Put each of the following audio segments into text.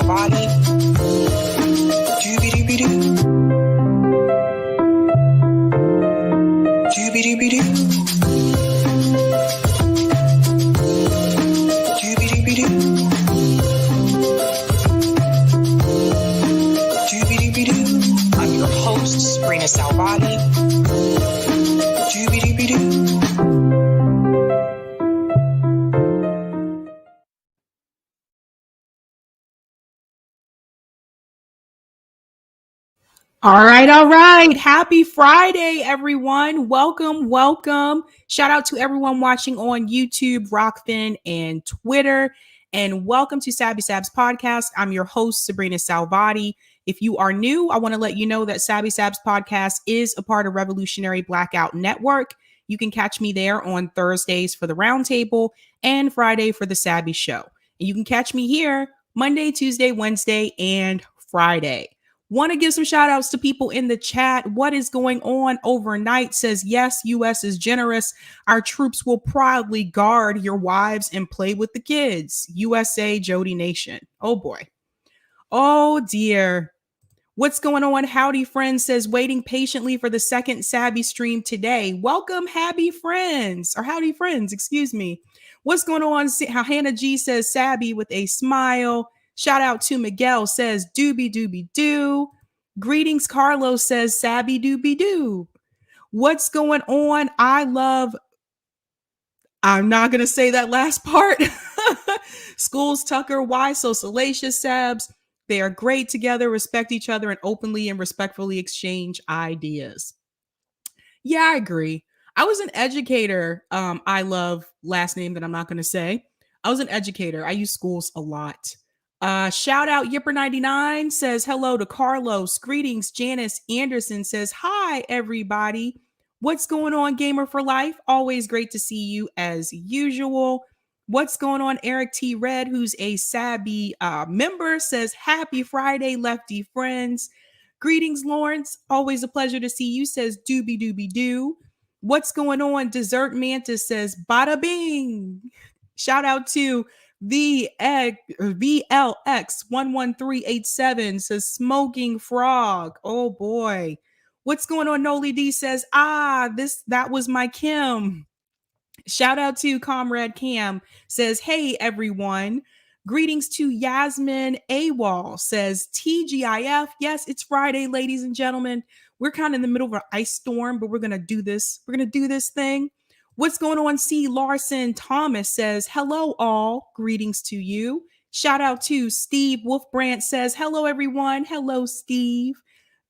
Sabby. Doobie-doobie-doo. Doobie-doobie-doo. Doobie-doobie-doo. Doobie-doobie-doo. I'm your host, Sabrina Salvati. Doobie-doobie-doo. All right. Happy Friday, everyone. Welcome. Shout out to everyone watching on YouTube, Rockfin, and Twitter. And welcome to Sabby Sabs podcast. I'm your host, Sabrina Salvati. If you are new, I want to let you know that Sabby Sabs podcast is a part of Revolutionary Blackout Network. You can catch me there on Thursdays for the Roundtable and Friday for the Sabby Show. And you can catch me here Monday, Tuesday, Wednesday, and Friday. Want to give some shout outs to people in the chat. What is going on overnight? Says, yes, U.S. is generous. Our troops will proudly guard your wives and play with the kids. USA Jody Nation. Oh boy. Oh dear. What's going on? Howdy Friends says, waiting patiently for the second Sabby stream today. Welcome, Howdy Friends. Excuse me. What's going on? How Hannah G says, Sabby with a smile. Shout out to Miguel says, doobie doobie doo. Greetings, Carlos says, Sabby doobie doo. What's going on? I'm not going to say that last part. Schools Tucker, why so salacious, Sabs? They are great together, respect each other, and openly and respectfully exchange ideas. Yeah, I agree. I was an educator. I love last name that I'm not going to say. I was an educator. I use schools a lot. Shout out Yipper99 says hello to Carlos. Greetings. Janice Anderson says hi, everybody. What's going on, Gamer for Life? Always great to see you as usual. What's going on? Eric T. Red, who's a Sabby member, says happy Friday, Lefty friends. Greetings, Lawrence. Always a pleasure to see you, says doobie doobie doo. What's going on? Dessert Mantis says bada bing. Shout out to VLX11387 says smoking frog. Oh boy. What's going on? Noli D says, that was my Kim. Shout out to Comrade Cam says, hey everyone. Greetings to Yasmin AWOL says TGIF. Yes, it's Friday, ladies and gentlemen. We're kind of in the middle of an ice storm, but we're going to do this. We're going to do this thing. What's going on? C. Larson Thomas says, hello all. Greetings to you. Shout out to Steve Wolfbrandt says, hello everyone. Hello, Steve.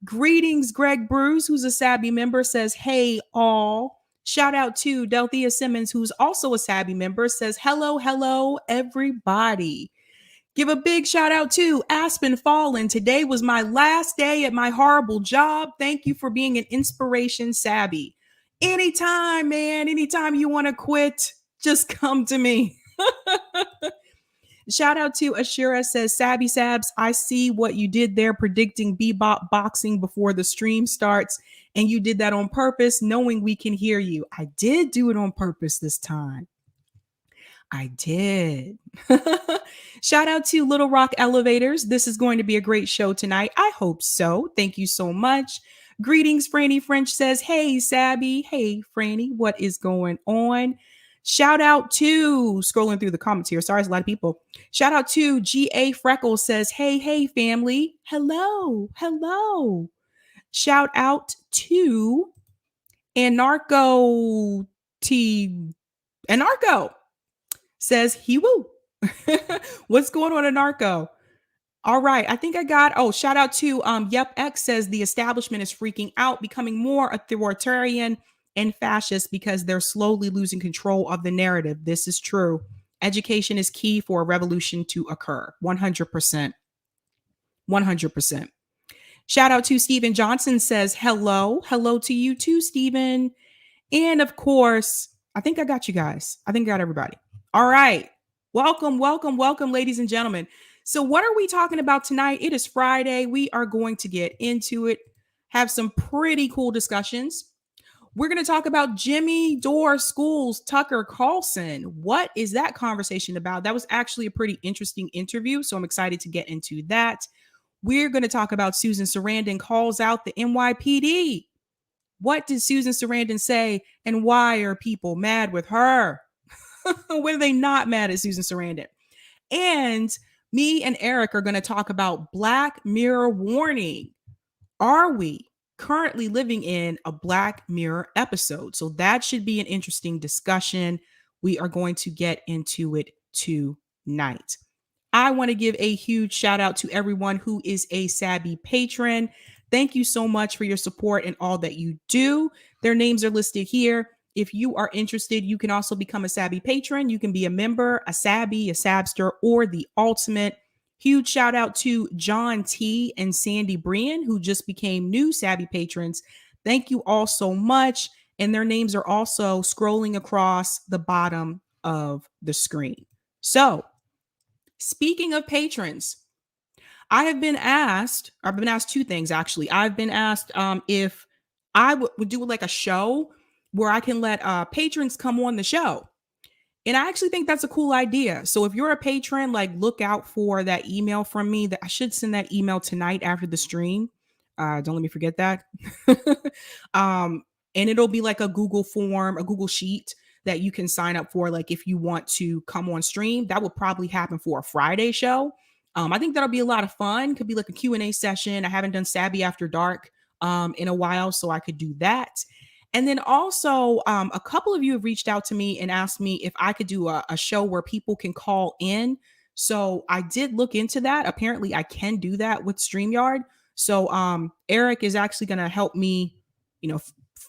Greetings, Greg Bruce, who's a Sabby member, says, hey all. Shout out to Delthea Simmons, who's also a Sabby member, says, hello, everybody. Give a big shout out to Aspen Fallen. Today was my last day at my horrible job. Thank you for being an inspiration, Sabby. Anytime, man, anytime you want to quit, just come to me. Shout out to Ashura says, Sabby Sabs, I see what you did there predicting bebop boxing before the stream starts. And you did that on purpose, knowing we can hear you. I did do it on purpose this time. I did. Shout out to Little Rock Elevators. This is going to be a great show tonight. I hope so. Thank you so much. Greetings, Franny French says, hey, Sabby. Hey, Franny, what is going on? Shout out to, scrolling through the comments here. Sorry, it's a lot of people. Shout out to G.A. Freckles says, hey, family. Hello. Shout out to Anarcho says, he woo. What's going on, Anarcho? All right. I think I got, shout out to Yep X says the establishment is freaking out, becoming more authoritarian and fascist because they're slowly losing control of the narrative. This is true. Education is key for a revolution to occur. 100%. 100%. Shout out to Stephen Johnson says, hello to you too, Stephen. And of course, I think I got you guys. I think I got everybody. All right. Welcome, ladies and gentlemen. So what are we talking about tonight? It is Friday. We are going to get into it, have some pretty cool discussions. We're going to talk about Jimmy Dore School's Tucker Carlson. What is that conversation about? That was actually a pretty interesting interview, so I'm excited to get into that. We're going to talk about Susan Sarandon calls out the NYPD. What did Susan Sarandon say, and why are people mad with her? When are they not mad at Susan Sarandon? And me and Eric are going to talk about Black Mirror warning. Are we currently living in a Black Mirror episode? So that should be an interesting discussion. We are going to get into it tonight. I want to give a huge shout out to everyone who is a Sabby patron. Thank you so much for your support and all that you do. Their names are listed here. If you are interested, you can also become a Sabby patron. You can be a member, a Sabby, a Sabster, or the ultimate. Huge shout out to John T and Sandy Brian, who just became new Sabby patrons. Thank you all so much. And their names are also scrolling across the bottom of the screen. So, speaking of patrons, I've been asked two things actually. I've been asked if I would do like a show where I can let patrons come on the show. And I actually think that's a cool idea. So if you're a patron, like look out for that email from me. That I should send that email tonight after the stream. Don't let me forget that. And it'll be like a Google form, a Google sheet that you can sign up for. Like if you want to come on stream, that will probably happen for a Friday show. I think that'll be a lot of fun. Could be like a Q&A session. I haven't done Sabby After Dark in a while, so I could do that. And then also, a couple of you have reached out to me and asked me if I could do a show where people can call in. So I did look into that. Apparently, I can do that with StreamYard. So Eric is actually going to help me,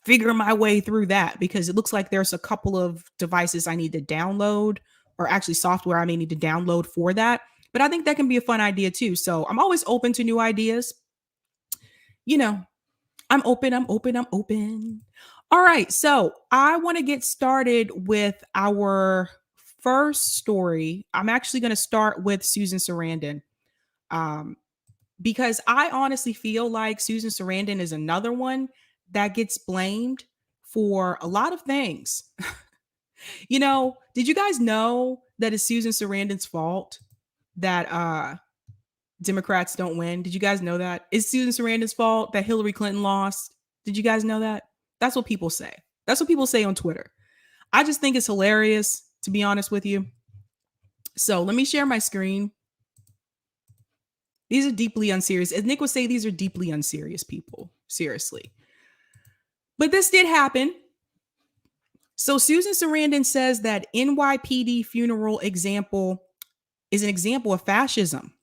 figure my way through that, because it looks like there's a couple of devices I need to download, or actually software I may need to download for that. But I think that can be a fun idea too. So I'm always open to new ideas. I'm open. All right. So I want to get started with our first story. I'm actually going to start with Susan Sarandon. Because I honestly feel like Susan Sarandon is another one that gets blamed for a lot of things. Did you guys know that it's Susan Sarandon's fault that Democrats don't win? Did you guys know that? It's Susan Sarandon's fault that Hillary Clinton lost. Did you guys know that? That's what people say. That's what people say on Twitter. I just think it's hilarious, to be honest with you. So let me share my screen. These are deeply unserious. As Nick would say, these are deeply unserious people. Seriously. But this did happen. So Susan Sarandon says that NYPD funeral example is an example of fascism.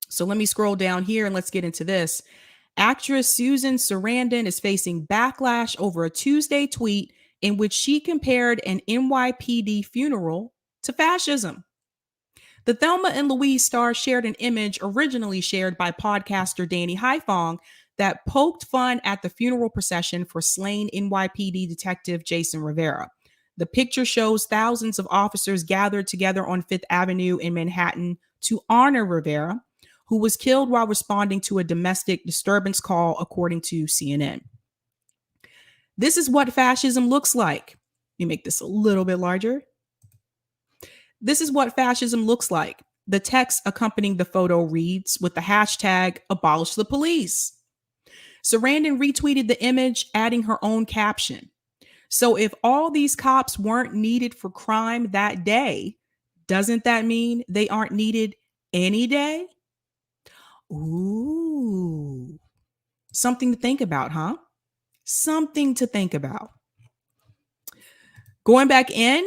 So let me scroll down here and let's get into this. Actress Susan Sarandon is facing backlash over a Tuesday tweet in which she compared an NYPD funeral to fascism. The Thelma and Louise star shared an image originally shared by podcaster Danny Haifong that poked fun at the funeral procession for slain NYPD detective Jason Rivera. The picture shows thousands of officers gathered together on Fifth Avenue in Manhattan to honor Rivera, who was killed while responding to a domestic disturbance call, according to CNN. This is what fascism looks like. Let me make this a little bit larger. This is what fascism looks like. The text accompanying the photo reads with the hashtag abolish the police. Sarandon retweeted the image, adding her own caption. So if all these cops weren't needed for crime that day, doesn't that mean they aren't needed any day? Ooh, something to think about, huh? Something to think about. Going back in,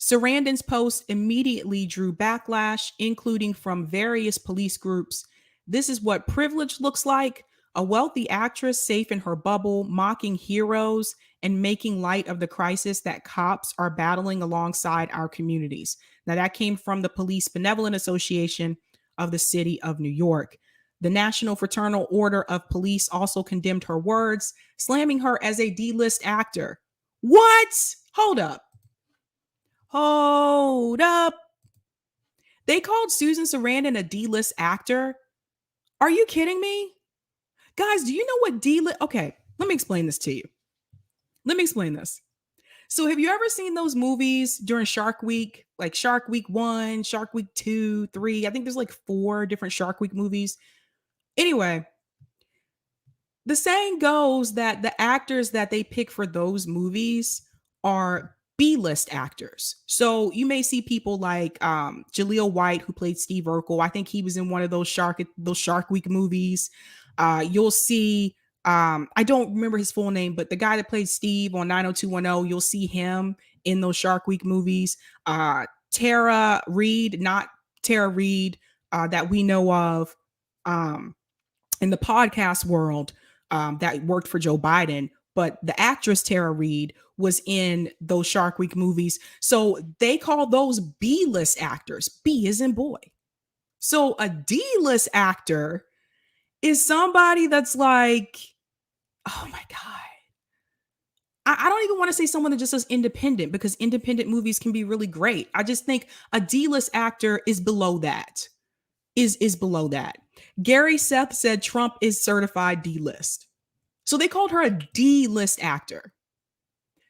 Sarandon's post immediately drew backlash, including from various police groups. This is what privilege looks like. A wealthy actress safe in her bubble, mocking heroes and making light of the crisis that cops are battling alongside our communities. Now, that came from the Police Benevolent Association of the City of New York. The National Fraternal Order of Police also condemned her words, slamming her as a D-list actor. What? Hold up. They called Susan Sarandon a D-list actor? Are you kidding me? Guys, do you know what D-list? Okay, let me explain this to you. Let me explain this. So have you ever seen those movies during Shark Week? Like Shark Week 1, Shark Week 2, 3. I think there's like 4 different Shark Week movies. Anyway, the saying goes that the actors that they pick for those movies are B-list actors. So you may see people like Jaleel White, who played Steve Urkel. I think he was in one of those Shark Week movies. You'll see I don't remember his full name, but the guy that played Steve on 90210, you'll see him in those Shark Week movies. Tara Reid, not Tara Reid that we know of in the podcast world that worked for Joe Biden, but the actress Tara Reid was in those Shark Week movies. So they call those B-list actors. B is in boy. So a D-list actor is somebody that's like, oh my God. I don't even want to say someone that just does independent, because independent movies can be really great. I just think a D-list actor is below that. Is below that. Gary Seth said Trump is certified D-list. So they called her a D-list actor.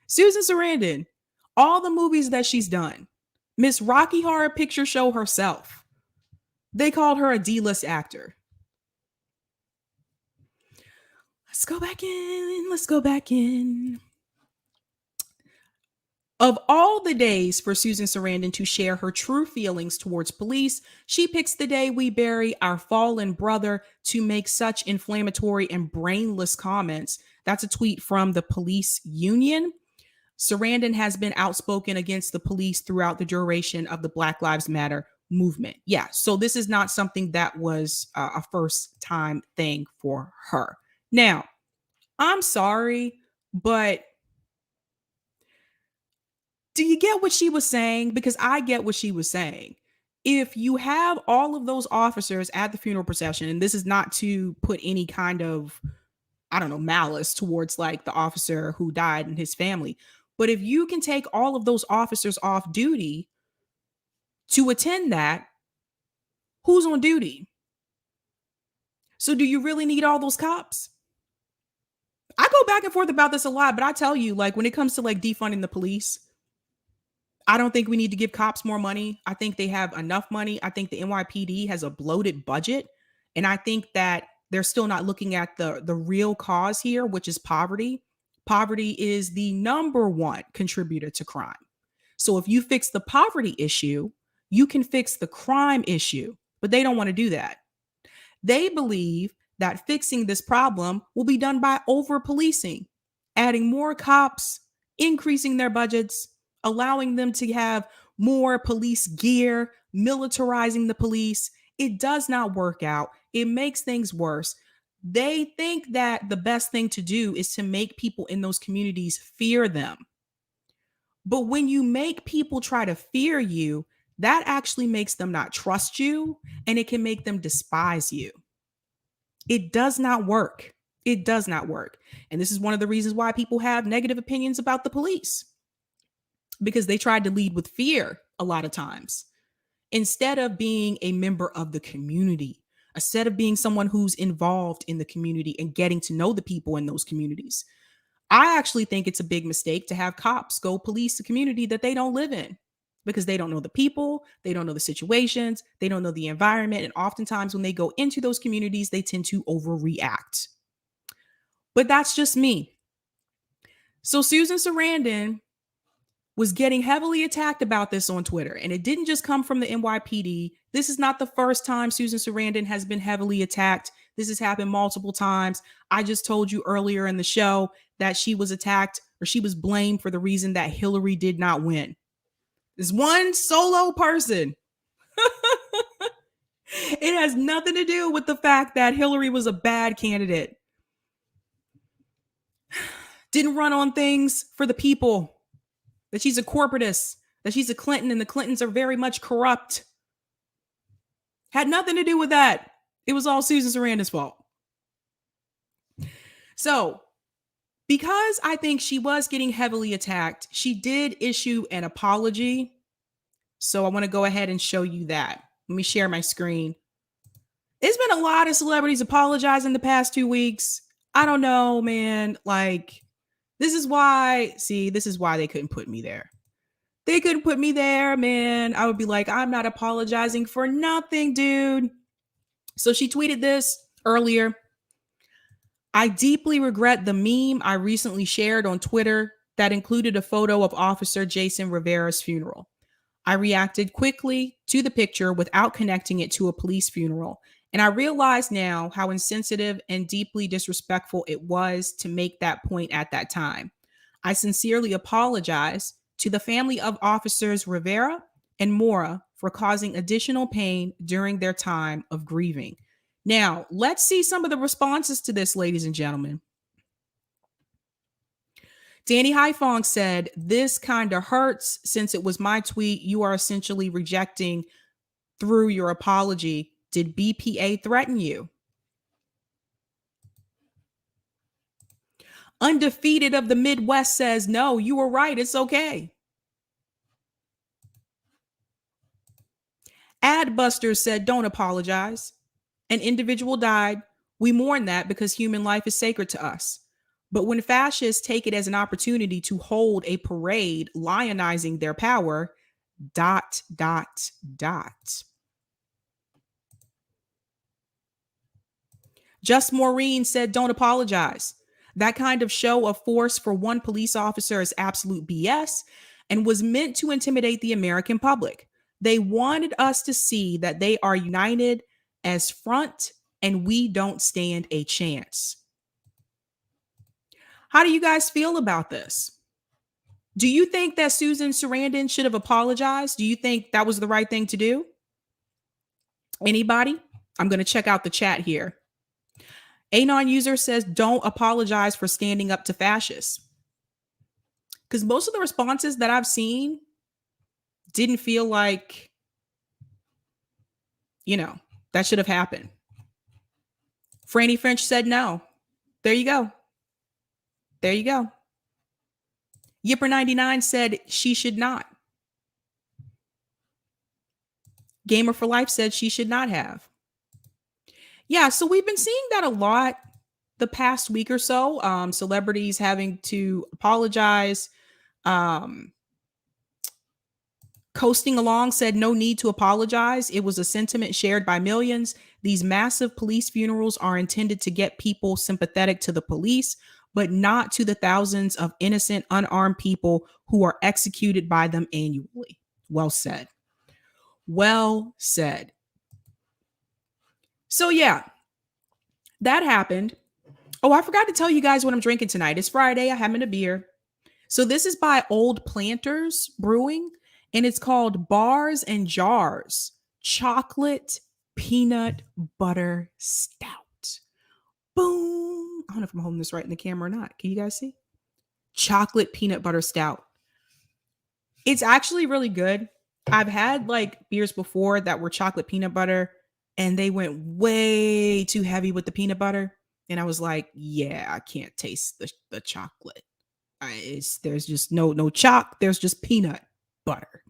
Susan Sarandon, all the movies that she's done, Miss Rocky Horror Picture Show herself, they called her a D-list actor. Let's go back in. Let's go back in. Of all the days for Susan Sarandon to share her true feelings towards police, she picks the day we bury our fallen brother to make such inflammatory and brainless comments. That's a tweet from the police union. Sarandon has been outspoken against the police throughout the duration of the Black Lives Matter movement. Yeah, so this is not something that was a first time thing for her. Now, I'm sorry, but do you get what she was saying? Because I get what she was saying. If you have all of those officers at the funeral procession, and this is not to put any kind of, I don't know, malice towards like the officer who died and his family, but if you can take all of those officers off duty to attend that, who's on duty? So do you really need all those cops? I go back and forth about this a lot, but I tell you, like when it comes to like defunding the police, I don't think we need to give cops more money. I think they have enough money. I think the NYPD has a bloated budget. And I think that they're still not looking at the real cause here, which is poverty. Poverty is the number one contributor to crime. So if you fix the poverty issue, you can fix the crime issue. But they don't want to do that. They believe that fixing this problem will be done by over-policing, adding more cops, increasing their budgets, allowing them to have more police gear, militarizing the police. It does not work out. It makes things worse. They think that the best thing to do is to make people in those communities fear them. But when you make people try to fear you, that actually makes them not trust you, and it can make them despise you. It does not work. It does not work. And this is one of the reasons why people have negative opinions about the police, because they tried to lead with fear a lot of times instead of being a member of the community, instead of being someone who's involved in the community and getting to know the people in those communities. I actually think it's a big mistake to have cops go police a community that they don't live in, because they don't know the people, they don't know the situations, they don't know the environment. And oftentimes when they go into those communities, they tend to overreact. But that's just me. So Susan Sarandon was getting heavily attacked about this on Twitter. And it didn't just come from the NYPD. This is not the first time Susan Sarandon has been heavily attacked. This has happened multiple times. I just told you earlier in the show that she was attacked, or she was blamed for the reason that Hillary did not win. This one solo person. It has nothing to do with the fact that Hillary was a bad candidate. Didn't run on things for the people. That she's a corporatist, that she's a Clinton, and the Clintons are very much corrupt. Had nothing to do with that. It was all Susan Sarandon's fault. So, because I think she was getting heavily attacked, she did issue an apology. So I want to go ahead and show you that. Let me share my screen. There's been a lot of celebrities apologizing the past 2 weeks. I don't know, man. Like, This is why they couldn't put me there. They couldn't put me there, man. I would be like, I'm not apologizing for nothing, dude. So she tweeted this earlier. I deeply regret the meme I recently shared on Twitter that included a photo of Officer Jason Rivera's funeral. I reacted quickly to the picture without connecting it to a police funeral. And I realize now how insensitive and deeply disrespectful it was to make that point at that time. I sincerely apologize to the family of Officers Rivera and Mora for causing additional pain during their time of grieving. Now, let's see some of the responses to this, ladies and gentlemen. Danny Haifong said, this kind of hurts. Since it was my tweet, you are essentially rejecting through your apology. Did BPA threaten you? Undefeated of the Midwest says, no, you were right. It's okay. Adbusters said, don't apologize. An individual died. We mourn that because human life is sacred to us. But when fascists take it as an opportunity to hold a parade lionizing their power, ... Just Maureen said, don't apologize. That kind of show of force for one police officer is absolute BS and was meant to intimidate the American public. They wanted us to see that they are united as front and we don't stand a chance. How do you guys feel about this? Do you think that Susan Sarandon should have apologized? Do you think that was the right thing to do? Anybody? I'm going to check out the chat here. Anon user says, don't apologize for standing up to fascists. Because most of the responses that I've seen didn't feel like, that should have happened. Franny French said no. There you go. There you go. Yipper99 said she should not. Gamer for Life said she should not have. Yeah, so we've been seeing that a lot the past week or so. Celebrities having to apologize. Coasting Along said no need to apologize. It was a sentiment shared by millions. These massive police funerals are intended to get people sympathetic to the police, but not to the thousands of innocent, unarmed people who are executed by them annually. Well said. Well said. So yeah, that happened. Oh, I forgot to tell you guys what I'm drinking tonight. It's Friday. I'm having a beer. So this is by Old Planters Brewing, and it's called Bars and Jars Chocolate Peanut Butter Stout. Boom. I don't know if I'm holding this right in the camera or not. Can you guys see? Chocolate Peanut Butter Stout. It's actually really good. I've had beers before that were chocolate peanut butter, and they went way too heavy with the peanut butter. And I was like, yeah, I can't taste the chocolate. There's just no chalk. There's just peanut butter.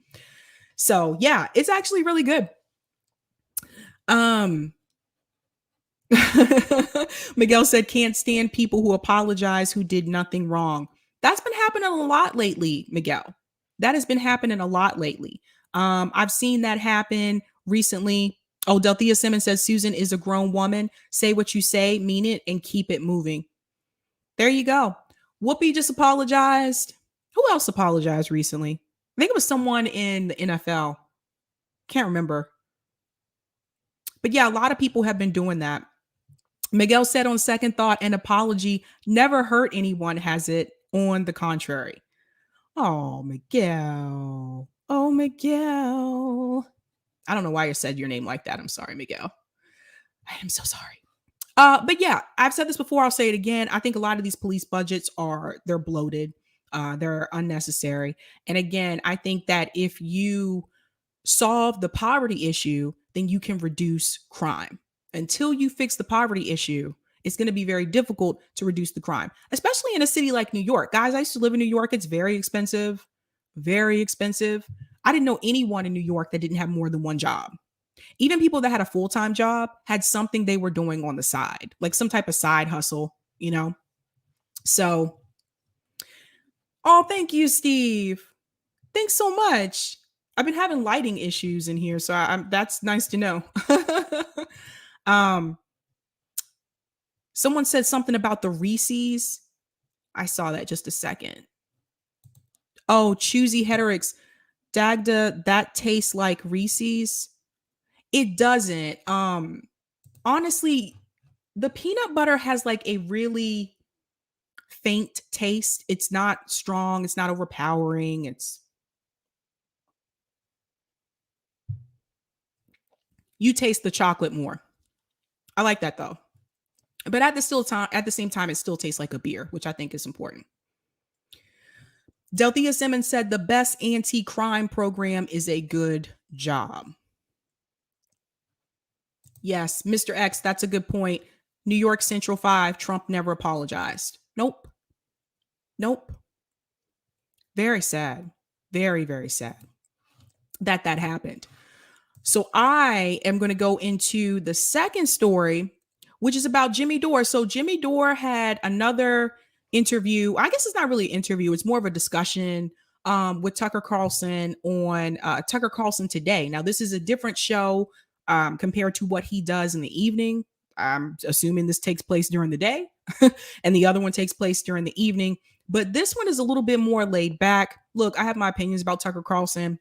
So yeah, it's actually really good. Miguel said, can't stand people who apologize who did nothing wrong. That's been happening a lot lately, Miguel. That has been happening a lot lately. I've seen that happen recently. Oh, Delthea Simmons says, Susan is a grown woman. Say what you say, mean it, and keep it moving. There you go. Whoopi just apologized. Who else apologized recently? I think it was someone in the NFL. Can't remember. But yeah, a lot of people have been doing that. Miguel said, on second thought, an apology never hurt anyone, has it? On the contrary. Oh, Miguel. Oh, Miguel. I don't know why you said your name like that. I'm sorry, Miguel. I am so sorry. But yeah, I've said this before. I'll say it again. I think a lot of these police budgets they're bloated. They're unnecessary. And again, I think that if you solve the poverty issue, then you can reduce crime. Until you fix the poverty issue, it's going to be very difficult to reduce the crime, especially in a city like New York. Guys, I used to live in New York. It's very expensive, very expensive. I didn't know anyone in New York that didn't have more than one job. Even people that had a full-time job had something they were doing on the side, like some type of side hustle, So Oh, thank you, Steve. Thanks so much. I've been having lighting issues in here, so that's nice to know. um, Someone said something about the Reese's. I saw that just a second. Oh, choosy heterix. Dagda, that tastes like Reese's. It doesn't. Honestly, the peanut butter has like a really faint taste. It's not strong, it's not overpowering. You taste the chocolate more. I like that though. But at the same time, it still tastes like a beer, which I think is important. Delthea Simmons said the best anti-crime program is a good job. Yes, Mr. X, that's a good point. New York Central 5, Trump never apologized. Nope. Very sad. Very, very sad that happened. So I am going to go into the second story, which is about Jimmy Dore. So Jimmy Dore had another interview. I guess it's not really an interview. It's more of a discussion with Tucker Carlson on Tucker Carlson Today. Now, this is a different show compared to what he does in the evening. I'm assuming this takes place during the day and the other one takes place during the evening. But this one is a little bit more laid back. Look, I have my opinions about Tucker Carlson.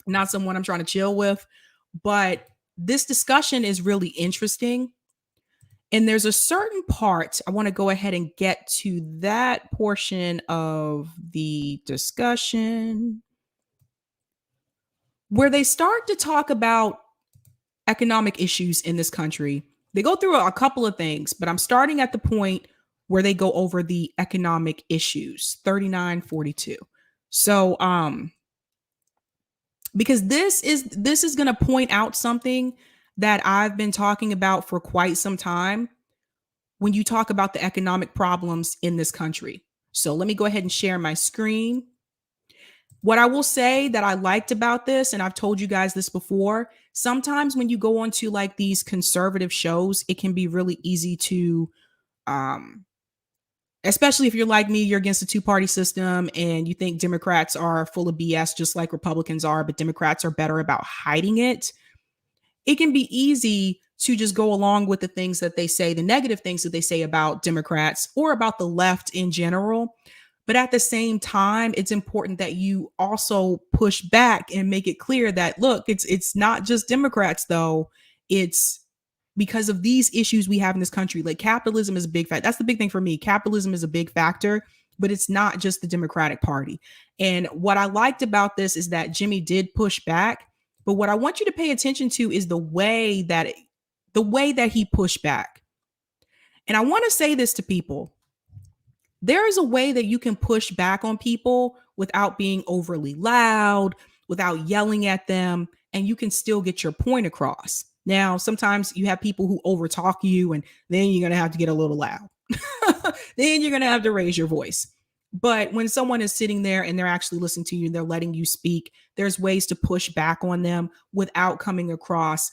Not someone I'm trying to chill with, but this discussion is really interesting. And there's a certain part, I want to go ahead and get to that portion of the discussion where they start to talk about economic issues in this country. They go through a couple of things, but I'm starting at the point where they go over the economic issues, 3942. So, because this is going to point out something that I've been talking about for quite some time when you talk about the economic problems in this country. So let me go ahead and share my screen. What I will say that I liked about this, and I've told you guys this before, sometimes when you go onto like these conservative shows, it can be really easy to, especially if you're like me, you're against the two-party system and you think Democrats are full of BS just like Republicans are, but Democrats are better about hiding it. It can be easy to just go along with the things that they say, the negative things that they say about Democrats or about the left in general. But at the same time, it's important that you also push back and make it clear that, look, it's not just Democrats, though. It's because of these issues we have in this country. Like capitalism is a big factor. That's the big thing for me. Capitalism is a big factor, but it's not just the Democratic Party. And what I liked about this is that Jimmy did push back. But what I want you to pay attention to is the way that he pushed back. And I want to say this to people. There is a way that you can push back on people without being overly loud, without yelling at them, and you can still get your point across. Now, sometimes you have people who overtalk you, and then you're going to have to get a little loud. Then you're going to have to raise your voice. But when someone is sitting there and they're actually listening to you, they're letting you speak, there's ways to push back on them without coming across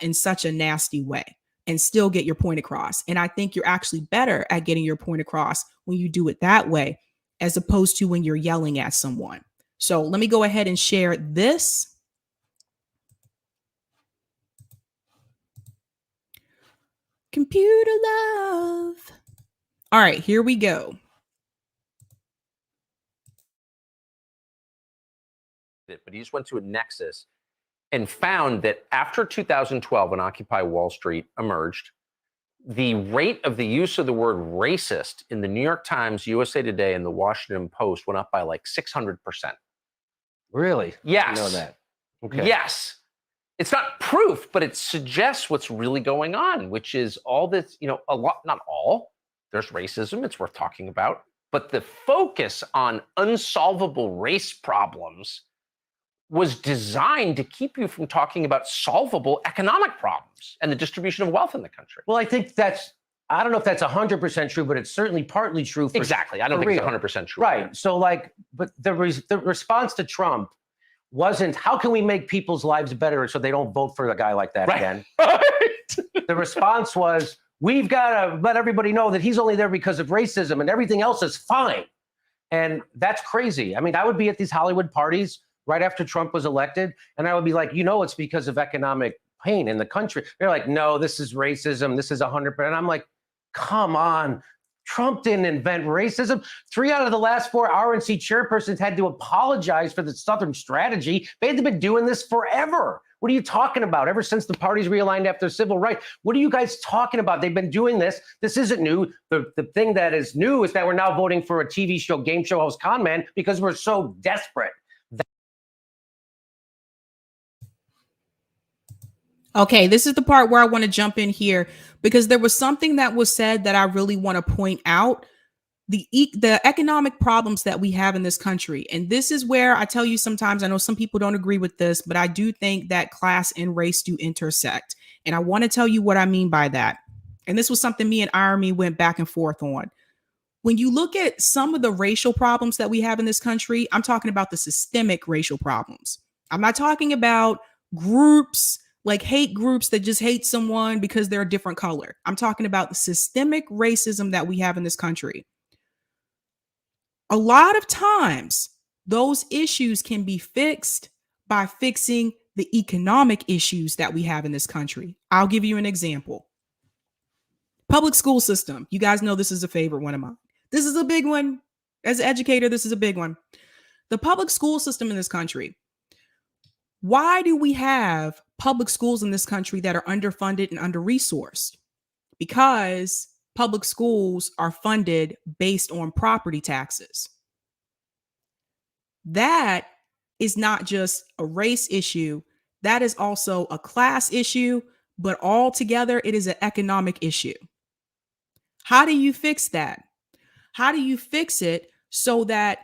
in such a nasty way and still get your point across. And I think you're actually better at getting your point across when you do it that way, as opposed to when you're yelling at someone. So let me go ahead and share this. Computer love. All right, here we go. But he just went to a nexus and found that after 2012, when Occupy Wall Street emerged, the rate of the use of the word racist in the New York Times, USA Today, and the Washington Post went up by like 600%. Really? Yes. I know that. Okay. Yes. It's not proof, but it suggests what's really going on, which is all this, a lot, not all, there's racism, it's worth talking about, but the focus on unsolvable race problems was designed to keep you from talking about solvable economic problems and the distribution of wealth in the country. Well, I think I don't know if that's 100% true, but it's certainly partly true. Exactly. I don't think it's 100% true. Right. So but the response to Trump wasn't, how can we make people's lives better so they don't vote for a guy like that again? Right. The response was, we've got to let everybody know that he's only there because of racism and everything else is fine. And that's crazy. I mean, I would be at these Hollywood parties right after Trump was elected, and I would be like, it's because of economic pain in the country. They're like, no, this is racism. This is 100%. And I'm like, come on. Trump didn't invent racism. 3 out of the last 4 RNC chairpersons had to apologize for the Southern strategy. They've been doing this forever. What are you talking about? Ever since the parties realigned after civil rights, what are you guys talking about? They've been doing this. This isn't new. The thing that is new is that we're now voting for a TV show, game show host con man because we're so desperate. Okay, this is the part where I want to jump in here because there was something that was said that I really want to point out. The economic problems that we have in this country. And this is where I tell you sometimes, I know some people don't agree with this, but I do think that class and race do intersect. And I want to tell you what I mean by that. And this was something me and Irony went back and forth on. When you look at some of the racial problems that we have in this country, I'm talking about the systemic racial problems. I'm not talking about groups like hate groups that just hate someone because they're a different color. I'm talking about the systemic racism that we have in this country. A lot of times, those issues can be fixed by fixing the economic issues that we have in this country. I'll give you an example. Public school system. You guys know this is a favorite one of mine. This is a big one. As an educator, this is a big one. The public school system in this country. Why do we have public schools in this country that are underfunded and under-resourced? Because public schools are funded based on property taxes. That is not just a race issue. That is also a class issue, but altogether it is an economic issue. How do you fix that? How do you fix it so that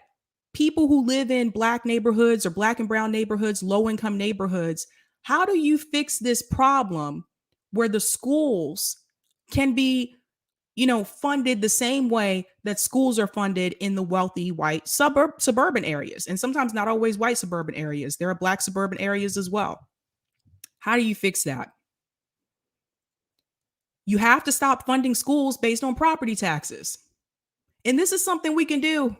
people who live in Black neighborhoods or Black and brown neighborhoods, low-income neighborhoods, how do you fix this problem where the schools can be funded the same way that schools are funded in the wealthy white suburban areas, and sometimes not always white suburban areas. There are Black suburban areas as well. How do you fix that? You have to stop funding schools based on property taxes. And this is something we can do.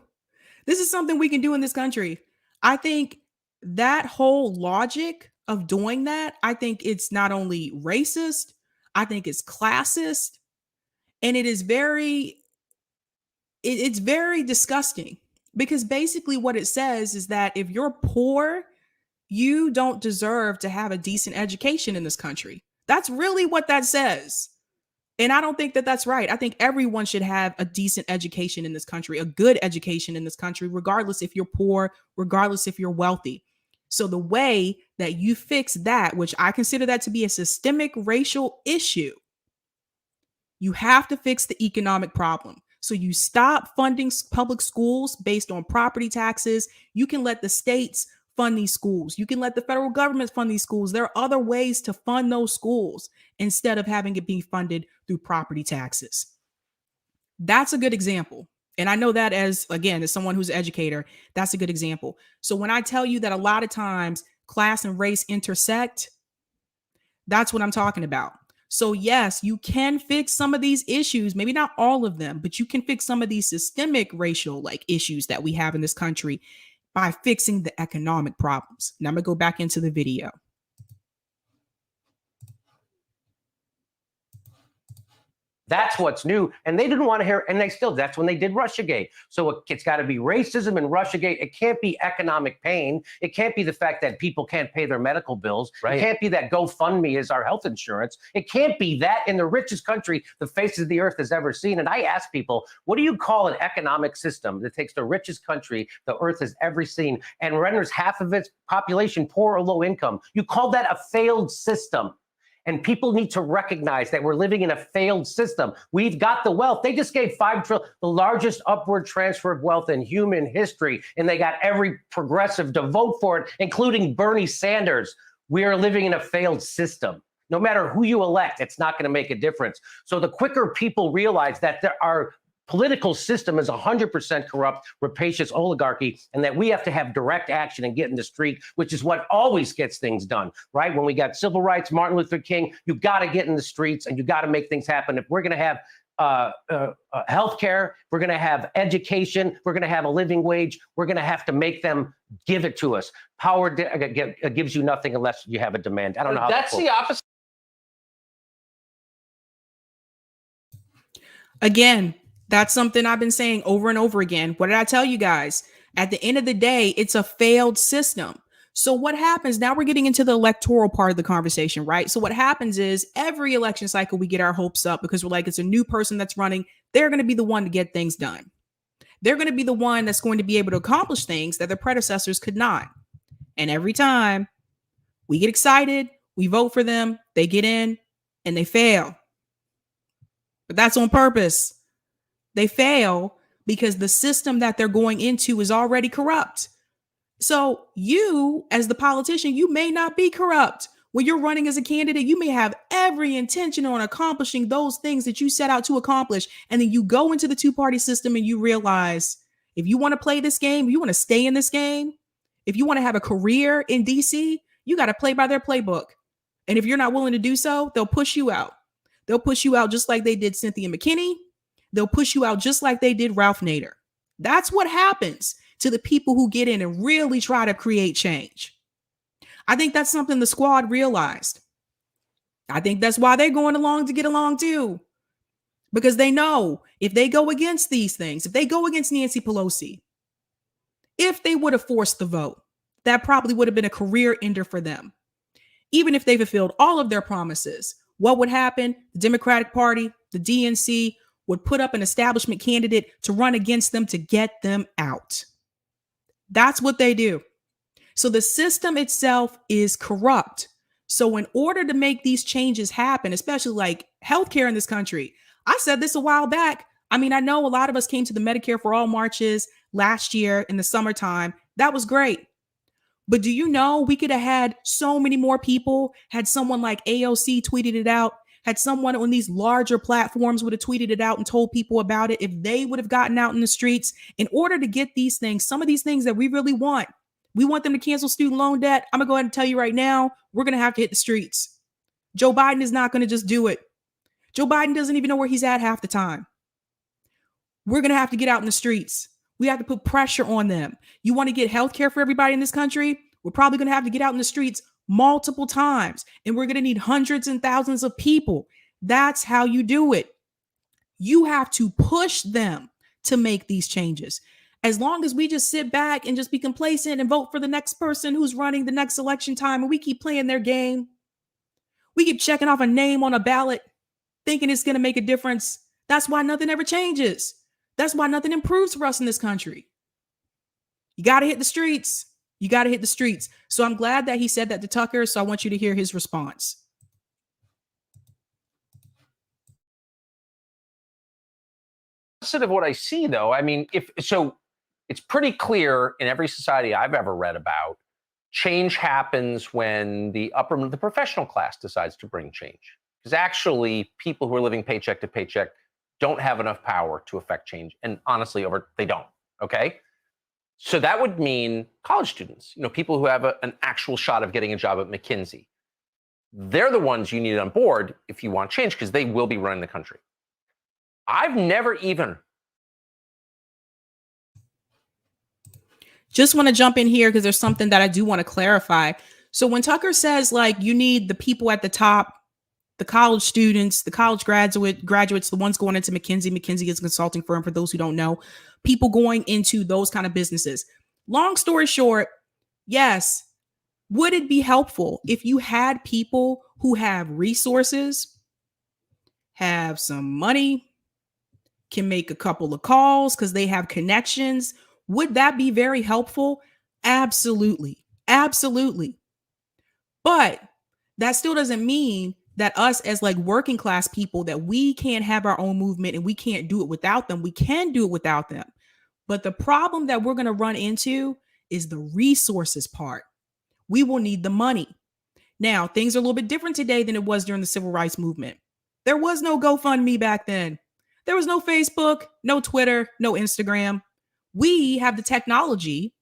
This is something we can do in this country. I think that whole logic of doing that, I think it's not only racist, I think it's classist. And it's very disgusting because basically what it says is that if you're poor, you don't deserve to have a decent education in this country. That's really what that says. And I don't think that that's right. I think everyone should have a decent education in this country, a good education in this country, regardless if you're poor, regardless if you're wealthy. So the way that you fix that, which I consider that to be a systemic racial issue, you have to fix the economic problem. So you stop funding public schools based on property taxes. You can let the states fund these schools. You can let the federal government fund these schools. There are other ways to fund those schools instead of having it be funded through property taxes. That's a good example. And I know that as someone who's an educator, that's a good example. So when I tell you that a lot of times class and race intersect, that's what I'm talking about. So yes, you can fix some of these issues, maybe not all of them, but you can fix some of these systemic racial issues that we have in this country by fixing the economic problems. Now I'm gonna go back into the video. That's what's new. And they didn't want to hear, and that's when they did Russiagate. So it's got to be racism and Russiagate. It can't be economic pain. It can't be the fact that people can't pay their medical bills. Right. It can't be that GoFundMe is our health insurance. It can't be that in the richest country the face of the earth has ever seen. And I ask people, what do you call an economic system that takes the richest country the earth has ever seen and renders half of its population poor or low income? You call that a failed system. And people need to recognize that we're living in a failed system. We've got the wealth. They just gave $5 trillion, the largest upward transfer of wealth in human history. And they got every progressive to vote for it, including Bernie Sanders. We are living in a failed system. No matter who you elect, it's not going to make a difference. So the quicker people realize that our political system is 100% corrupt, rapacious oligarchy, and that we have to have direct action and get in the street, which is what always gets things done, right? When we got civil rights, Martin Luther King, you got to get in the streets and you got to make things happen. If we're going to have healthcare. We're going to have education. We're going to have a living wage. We're going to have to make them give it to us. Power gives you nothing unless you have a demand. I don't know how that's the opposite. Again, that's something I've been saying over and over again. What did I tell you guys? At the end of the day, it's a failed system. So what happens now? We're getting into the electoral part of the conversation, right? So what happens is every election cycle, we get our hopes up because we're like, it's a new person that's running. They're going to be the one to get things done. They're going to be the one that's going to be able to accomplish things that their predecessors could not. And every time we get excited, we vote for them, they get in and they fail. But that's on purpose. They fail because the system that they're going into is already corrupt. So you, as the politician, you may not be corrupt. When you're running as a candidate, you may have every intention on accomplishing those things that you set out to accomplish. And then you go into the two-party system and you realize if you want to play this game, if you want to stay in this game, if you want to have a career in DC, you got to play by their playbook. And if you're not willing to do so, they'll push you out. They'll push you out just like they did Cynthia McKinney. They'll push you out just like they did Ralph Nader. That's what happens to the people who get in and really try to create change. I think that's something the squad realized. I think that's why they're going along to get along too. Because they know if they go against these things, if they go against Nancy Pelosi, if they would have forced the vote, that probably would have been a career ender for them. Even if they fulfilled all of their promises, what would happen? The Democratic Party, the DNC would put up an establishment candidate to run against them to get them out. That's what they do. So the system itself is corrupt. So in order to make these changes happen, especially like healthcare in this country, I said this a while back. I mean, I know a lot of us came to the Medicare for All marches last year in the summertime. That was great. But do you know we could have had so many more people had someone like AOC tweeted it out, had someone on these larger platforms would have tweeted it out and told people about it if they would have gotten out in the streets in order to get these things, some of these things that we really want. We want them to cancel student loan debt. I'm going to go ahead and tell you right now, we're going to have to hit the streets. Joe Biden is not going to just do it. Joe Biden doesn't even know where he's at half the time. We're going to have to get out in the streets. We have to put pressure on them. You want to get health care for everybody in this country? We're probably going to have to get out in the streets multiple times. And we're going to need hundreds and thousands of people. That's how you do it. You have to push them to make these changes. As long as we just sit back and just be complacent and vote for the next person who's running the next election time and we keep playing their game, we keep checking off a name on a ballot, thinking it's going to make a difference. That's why nothing ever changes. That's why nothing improves for us in this country. You got to hit the streets. You got to hit the streets. So I'm glad that he said that to Tucker. So I want you to hear his response. Opposite of what I see, though, I mean, it's pretty clear in every society I've ever read about, change happens when the professional class decides to bring change. Because actually, people who are living paycheck to paycheck don't have enough power to affect change. And honestly, they don't, okay? So that would mean college students, people who have an actual shot of getting a job at McKinsey. They're the ones you need on board if you want change, because they will be running the country. I've never even... Just want to jump in here because there's something that I do want to clarify. So when Tucker says you need the people at the top, the college students, the college graduates, the ones going into McKinsey. McKinsey is a consulting firm for those who don't know, people going into those kind of businesses. Long story short, yes. Would it be helpful if you had people who have resources, have some money, can make a couple of calls because they have connections? Would that be very helpful? Absolutely. Absolutely. But that still doesn't mean that us as working class people, that we can't have our own movement and we can't do it without them. We can do it without them. But the problem that we're going to run into is the resources part. We will need the money. Now, things are a little bit different today than it was during the civil rights movement. There was no GoFundMe back then. There was no Facebook, no Twitter, no Instagram. We have the technology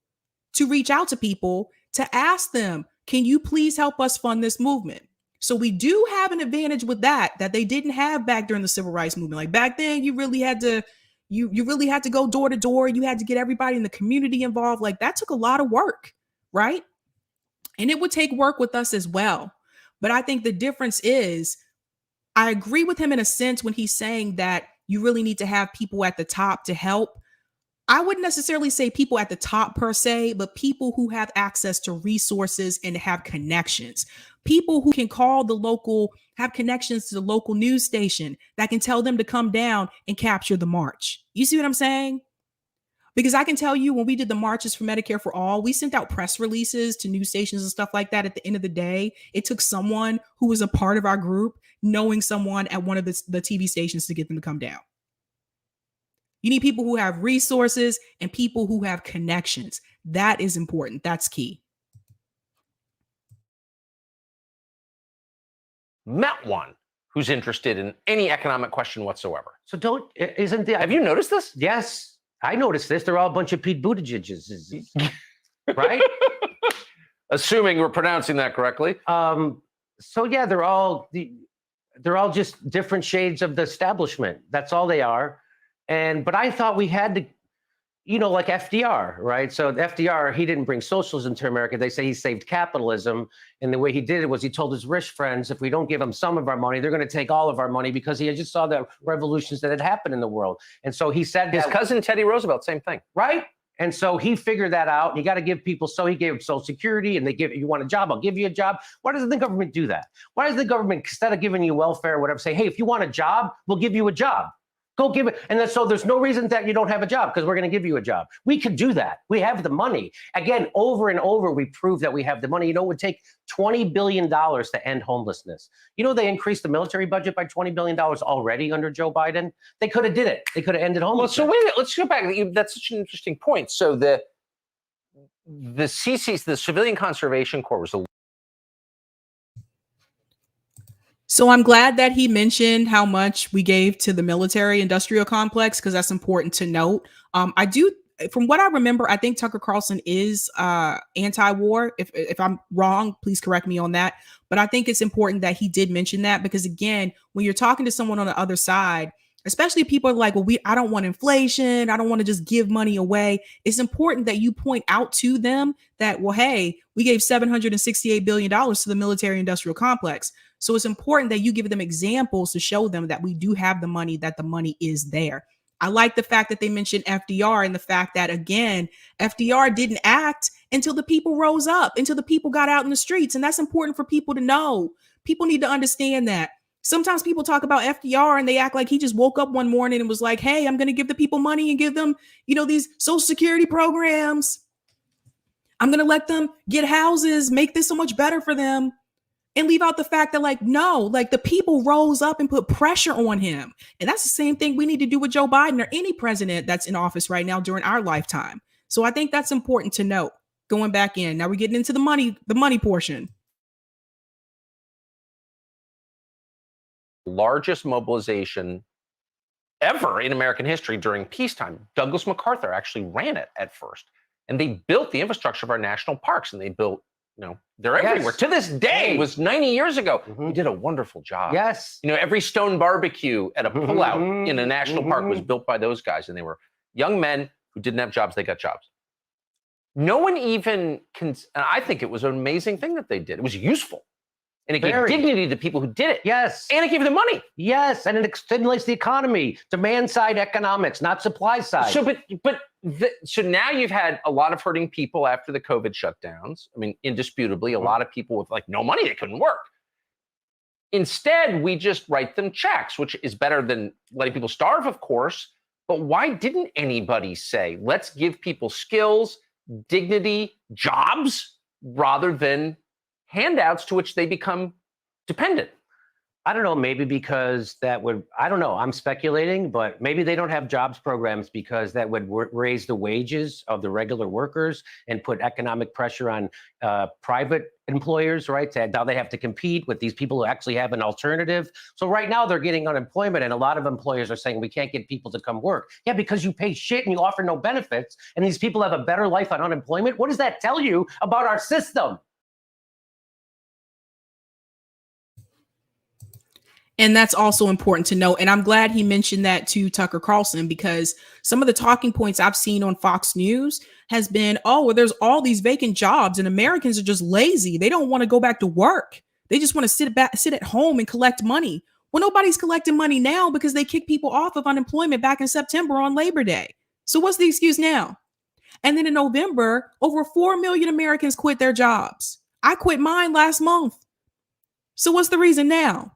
to reach out to people to ask them, can you please help us fund this movement? So we do have an advantage with that they didn't have back during the civil rights movement. Like back then, you really had to you really had to go door to door. You had to get everybody in the community involved. Like that took a lot of work, right? And it would take work with us as well. But I think the difference is I agree with him in a sense when he's saying that you really need to have people at the top to help. I wouldn't necessarily say people at the top per se, but people who have access to resources and have connections. People who can call the local, have connections to the local news station that can tell them to come down and capture the march. You see what I'm saying? Because I can tell you when we did the marches for Medicare for All, we sent out press releases to news stations and stuff like that. At the end of the day, it took someone who was a part of our group knowing someone at one of the TV stations to get them to come down. You need people who have resources and people who have connections. That is important. That's key. Met one who's interested in any economic question whatsoever. So isn't there? Have you noticed this? Yes, I noticed this. They're all a bunch of Pete Buttigieg's, right? Assuming we're pronouncing that correctly. So yeah, they're all just different shades of the establishment. That's all they are. But I thought we had to, like FDR, right? So FDR, he didn't bring socialism to America. They say he saved capitalism. And the way he did it was he told his rich friends, if we don't give them some of our money, they're going to take all of our money, because he just saw the revolutions that had happened in the world. And so he said his cousin Teddy Roosevelt, same thing. Right? And so he figured that out. You got to give people, so he gave Social Security, and you want a job, I'll give you a job. Why doesn't the government do that? Why does the government, instead of giving you welfare or whatever, say, hey, if you want a job, we'll give you a job. Go give it. And then, so there's no reason that you don't have a job, because we're going to give you a job. We could do that. We have the money. Again, over and over, we prove that we have the money. It would take $20 billion to end homelessness. They increased the military budget by $20 billion already under Joe Biden. They could have did it. They could have ended homelessness. Well, so wait a minute, let's go back. That's such an interesting point. So the CCs, the Civilian Conservation Corps, was a So I'm glad that he mentioned how much we gave to the military industrial complex, because that's important to note. I do, from what I remember, I think Tucker Carlson is anti-war. If I'm wrong, please correct me on that. But I think it's important that he did mention that, because again, when you're talking to someone on the other side, especially people are like, well, I don't want inflation. I don't want to just give money away. It's important that you point out to them that, well, hey, we gave $768 billion to the military industrial complex. So it's important that you give them examples to show them that we do have the money, that the money is there. I like the fact that they mentioned FDR, and the fact that, again, FDR didn't act until the people rose up, until the people got out in the streets. And that's important for people to know. People need to understand that. Sometimes people talk about FDR and they act like he just woke up one morning and was like, hey, I'm going to give the people money and give them, these Social Security programs. I'm going to let them get houses, make this so much better for them. And leave out the fact that, no, the people rose up and put pressure on him. And that's the same thing we need to do with Joe Biden or any president that's in office right now during our lifetime. So I think that's important to note. Going back in. Now we're getting into the money portion. Largest mobilization ever in American history during peacetime. Douglas MacArthur actually ran it at first. And they built the infrastructure of our national parks, and they built, they're everywhere. To this day, it was 90 years ago. We did a wonderful job. Yes. Every stone barbecue at a pullout in a national park was built by those guys. And they were young men who didn't have jobs. They got jobs. No one even and I think it was an amazing thing that they did. It was useful. And it gave dignity to the people who did it. Yes. And it gave them money. Yes. And it stimulates the economy. Demand side economics, not supply side. So now you've had a lot of hurting people after the COVID shutdowns. I mean, indisputably, a lot of people with no money, they couldn't work. Instead, we just write them checks, which is better than letting people starve, of course. But why didn't anybody say, let's give people skills, dignity, jobs, rather than handouts to which they become dependent? I don't know, maybe because I don't know, I'm speculating, but maybe they don't have jobs programs because that would raise the wages of the regular workers and put economic pressure on private employers, right? Now they have to compete with these people who actually have an alternative. So right now they're getting unemployment, and a lot of employers are saying we can't get people to come work. Yeah, because you pay shit and you offer no benefits, and these people have a better life on unemployment. What does that tell you about our system? And that's also important to note. And I'm glad he mentioned that to Tucker Carlson, because some of the talking points I've seen on Fox News has been, oh, well, there's all these vacant jobs and Americans are just lazy. They don't want to go back to work. They just want to sit at home and collect money. Well, nobody's collecting money now because they kicked people off of unemployment back in September on Labor Day. So what's the excuse now? And then in November, over 4 million Americans quit their jobs. I quit mine last month. So what's the reason now?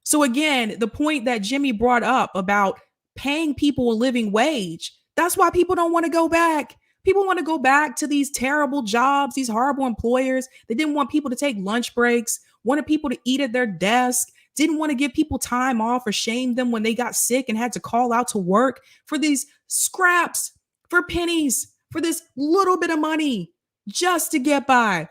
So again, the point that Jimmy brought up about paying people a living wage, that's why people don't want to go back. People want to go back to these terrible jobs, these horrible employers. They didn't want people to take lunch breaks, wanted people to eat at their desk, didn't want to give people time off or shame them when they got sick and had to call out to work for these scraps, for pennies, for this little bit of money just to get by,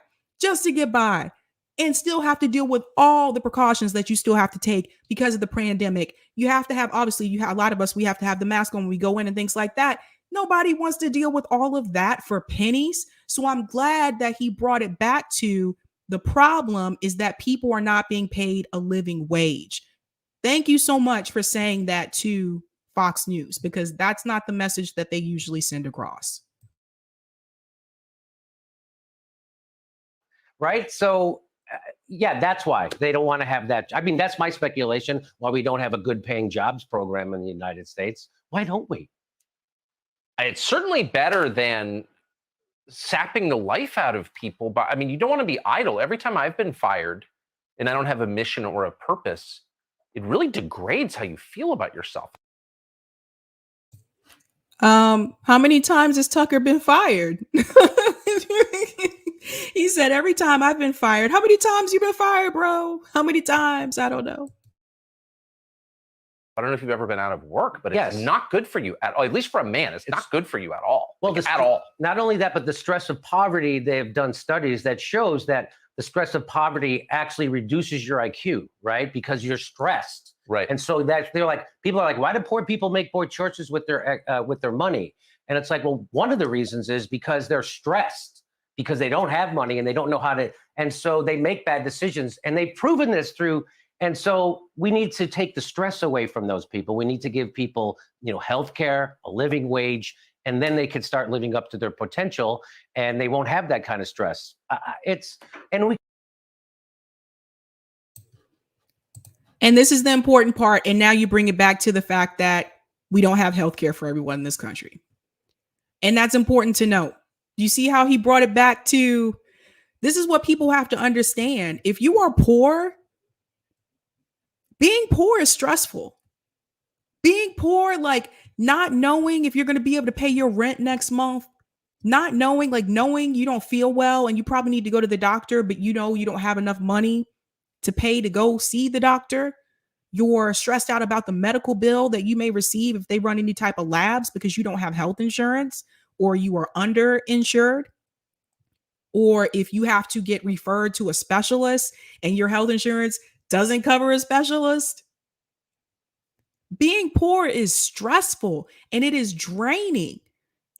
and still have to deal with all the precautions that you still have to take because of the pandemic. You have to have, obviously, a lot of us, we have to have the mask on when we go in and things like that. Nobody wants to deal with all of that for pennies. So I'm glad that he brought it back to the problem is that people are not being paid a living wage. Thank you so much for saying that to Fox News, because that's not the message that they usually send across. Right. So, yeah, that's why they don't want to have that. I mean, that's my speculation why we don't have a good paying jobs program in the United States. Why don't we? It's certainly better than sapping the life out of people. But I mean, you don't want to be idle. Every time I've been fired and I don't have a mission or a purpose, it really degrades how you feel about yourself. How many times has Tucker been fired? He said, every time I've been fired. How many times you been fired, bro? How many times? I don't know. I don't know if you've ever been out of work, but Yes. it's not good for you at all. At least for a man, it's not good for you at all. Well, Like, at all. Not only that, but the stress of poverty, they've done studies that shows that the stress of poverty actually reduces your IQ, right? Because you're stressed. Right. And so that they're like, people are like, why do poor people make poor choices with their money? And it's like, well, one of the reasons is because they're stressed, because they don't have money and they don't know how to, and so they make bad decisions. And they've proven this through. And so we need to take the stress away from those people. We need to give people, health care, a living wage, and then they can start living up to their potential, and they won't have that kind of stress. And this is the important part. And now you bring it back to the fact that we don't have health care for everyone in this country. And that's important to note. You see how he brought it back to, this is what people have to understand. If you are poor, being poor is stressful. Being poor, like not knowing if you're going to be able to pay your rent next month, not knowing, like knowing you don't feel well and you probably need to go to the doctor, but you don't have enough money to pay to go see the doctor. You're stressed out about the medical bill that you may receive if they run any type of labs because you don't have health insurance, or you are underinsured, or if you have to get referred to a specialist and your health insurance doesn't cover a specialist. Being poor is stressful and it is draining.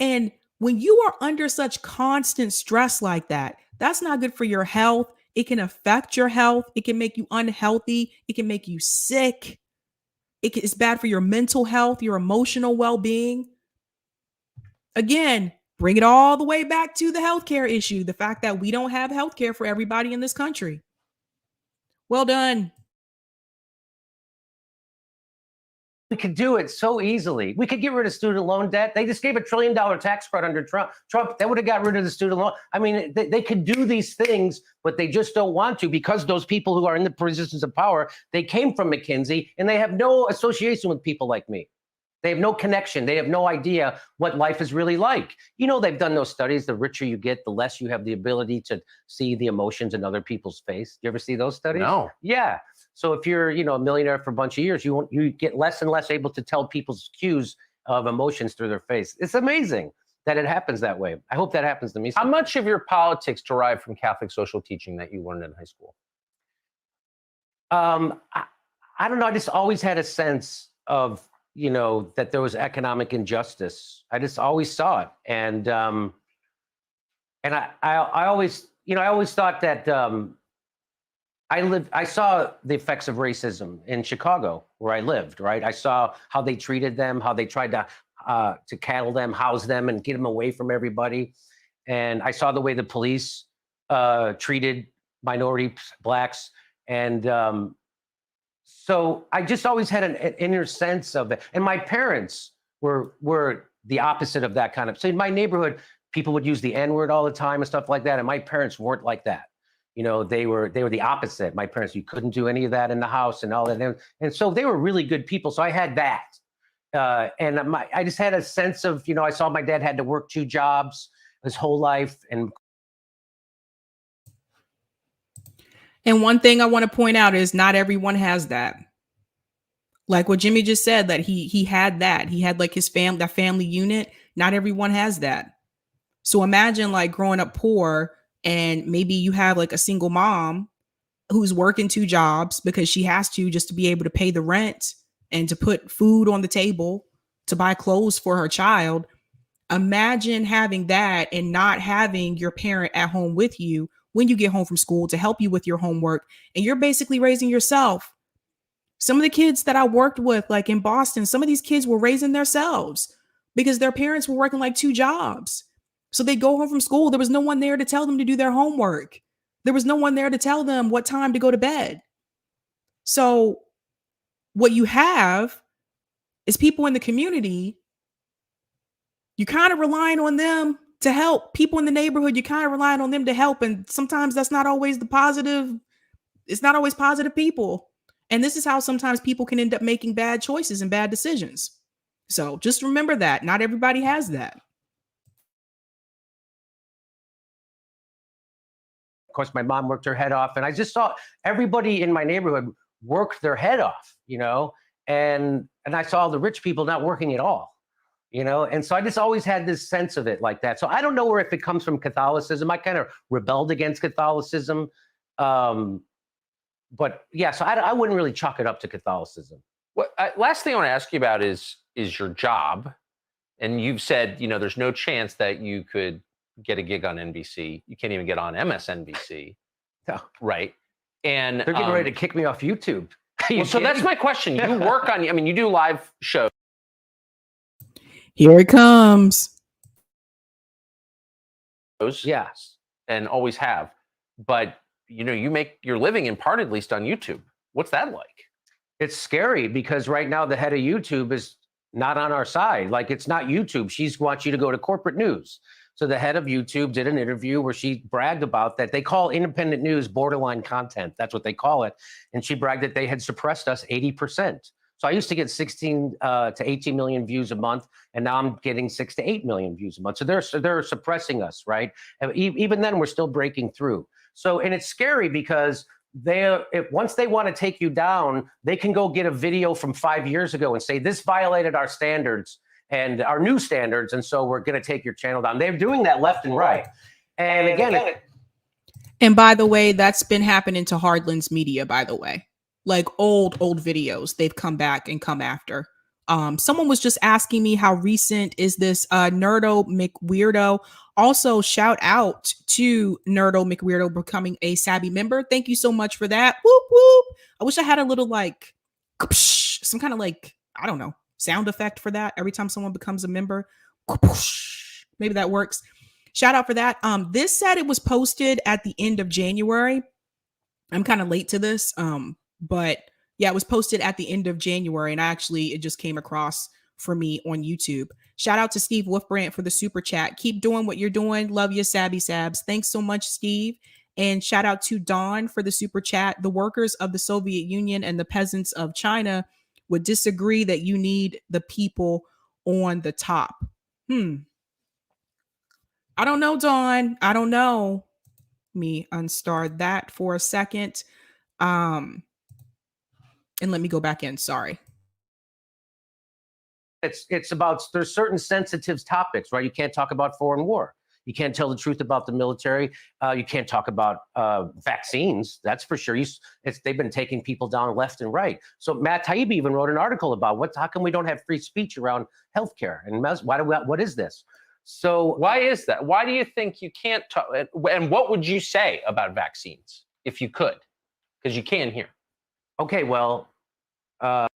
And when you are under such constant stress like that, that's not good for your health. It can affect your health. It can make you unhealthy. It can make you sick. It's bad for your mental health, your emotional well-being. Again, bring it all the way back to the healthcare issue, the fact that we don't have healthcare for everybody in this country. Well done. We could do it so easily. We could get rid of student loan debt. They just gave $1 trillion tax cut under Trump. That would have got rid of the student loan. I mean, they could do these things, but they just don't want to, because those people who are in the positions of power, they came from McKinsey and they have no association with people like me. They have no connection. They have no idea what life is really like. They've done those studies. The richer you get, the less you have the ability to see the emotions in other people's face. You ever see those studies? No. Yeah. So if you're, a millionaire for a bunch of years, you get less and less able to tell people's cues of emotions through their face. It's amazing that it happens that way. I hope that happens to me. How much of your politics derived from Catholic social teaching that you learned in high school? I don't know. I just always had a sense of, that there was economic injustice. I just always saw it. And I always, I always thought that, I saw the effects of racism in Chicago, where I lived, right? I saw how they treated them, how they tried to cattle them, house them, and get them away from everybody. And I saw the way the police treated minorities, blacks, and so I just always had an inner sense of it. And my parents were the opposite of that kind of. So in my neighborhood, people would use the N-word all the time and stuff like that, and my parents weren't like that. You know, they were the opposite. My parents, you couldn't do any of that in the house and all that. And so they were really good people. So I had that. And I just had a sense of, you know, I saw my dad had to work 2 jobs his whole life. And one thing I want to point out is not everyone has that. Like what Jimmy just said, that he had that. He had like his that family unit. Not everyone has that. So imagine like growing up poor, and maybe you have like a single mom who's working 2 jobs because she has to, just to be able to pay the rent and to put food on the table, to buy clothes for her child. Imagine having that and not having your parent at home with you when you get home from school to help you with your homework. And you're basically raising yourself. Some of the kids that I worked with, like in Boston, some of these kids were raising themselves because their parents were working like 2 jobs. So they go home from school. There was no one there to tell them to do their homework. There was no one there to tell them what time to go to bed. So what you have is people in the community. You kind of relying on them to help. People in the neighborhood, you kind of relying on them to help. And sometimes that's not always the positive. It's not always positive people. And this is how sometimes people can end up making bad choices and bad decisions. So just remember that. Not everybody has that. Of course, my mom worked her head off, and I just saw everybody in my neighborhood work their head off, you know, and I saw the rich people not working at all, you know, and so I just always had this sense of it like that. So I don't know if it comes from Catholicism. I kind of rebelled against Catholicism, but yeah, so I wouldn't really chalk it up to Catholicism. Last thing I want to ask you about is your job, and you've said, you know, there's no chance that you could get a gig on NBC. You can't even get on MSNBC. No. Right. And they're getting ready to kick me off YouTube. Well, so that's my question. You work on, I mean, you do live shows. Here it comes. Yes. And always have. But, you know, you make your living in part, at least on YouTube. What's that like? It's scary because right now the head of YouTube is not on our side. Like, it's not YouTube. She wants you to go to corporate news. So the head of YouTube did an interview where she bragged about that. They call independent news borderline content. That's what they call it. And she bragged that they had suppressed us 80%. So I used to get 16 to 18 million views a month, and now I'm getting 6 to 8 million views a month. So they're suppressing us, right? And even then, we're still breaking through. So, and it's scary because once they want to take you down, they can go get a video from 5 years ago and say, this violated our standards and our new standards, and so we're going to take your channel down. They're doing that left and right. And again, and by the way, that's been happening to Hardlands Media, by the way. Like old videos, they've come back and come after. Someone was just asking me how recent is this Nerdo McWeirdo. Also, shout out to Nerdo McWeirdo becoming a Sabby member. Thank you so much for that. Whoop, whoop. I wish I had a little like some kind of like, I don't know, sound effect for that every time someone becomes a member. Maybe that works. Shout out for that. This said it was posted at the end of January. I'm kind of late to this. But yeah, it was posted at the end of January, and it just came across for me on YouTube. Shout out to Steve Wolfbrandt for the super chat. Keep doing what you're doing. Love you, Sabby Sabs. Thanks so much, Steve. And shout out to Dawn for the super chat. The workers of the Soviet Union and the peasants of China would disagree that you need the people on the top. I don't know, Dawn. I don't know. Let me unstar that for a second. And let me go back in. Sorry. It's about, there's certain sensitive topics, right? You can't talk about foreign war. You can't tell the truth about the military. You can't talk about vaccines. That's for sure. They've been taking people down left and right. So Matt Taibbi even wrote an article about how come we don't have free speech around healthcare, and what is this? So why is that? Why do you think you can't talk? And what would you say about vaccines if you could? because you can hear. Okay, well, but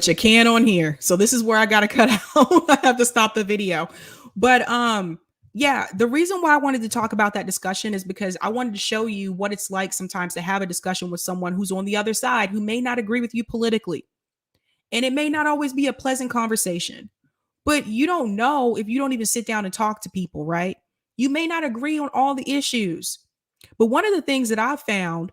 you can on here. So this is where I got to cut out. I have to stop the video. But yeah, the reason why I wanted to talk about that discussion is because I wanted to show you what it's like sometimes to have a discussion with someone who's on the other side who may not agree with you politically. And it may not always be a pleasant conversation. But you don't know if you don't even sit down and talk to people, right? You may not agree on all the issues. But one of the things that I've found,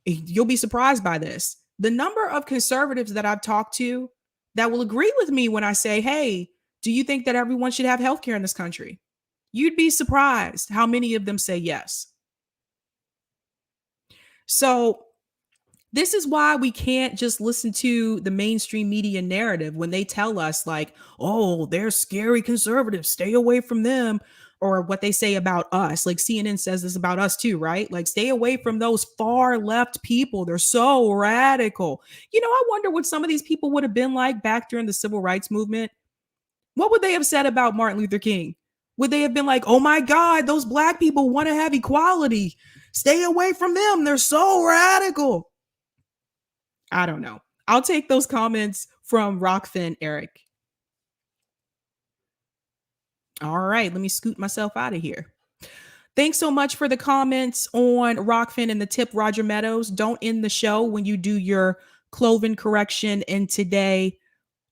you'll be surprised by this, the number of conservatives that I've talked to that will agree with me when I say, hey, do you think that everyone should have healthcare in this country? You'd be surprised how many of them say yes. So this is why we can't just listen to the mainstream media narrative when they tell us like, oh, they're scary conservatives, stay away from them, or what they say about us. Like CNN says this about us too, right? Like stay away from those far left people. They're so radical. You know, I wonder what some of these people would have been like back during the civil rights movement. What would they have said about Martin Luther King? Would they have been like, oh my God, those black people want to have equality. Stay away from them. They're so radical. I don't know. I'll take those comments from Rockfin Eric. All right, let me scoot myself out of here. Thanks so much for the comments on Rockfin and the tip, Roger Meadows. Don't end the show when you do your clothing correction. And today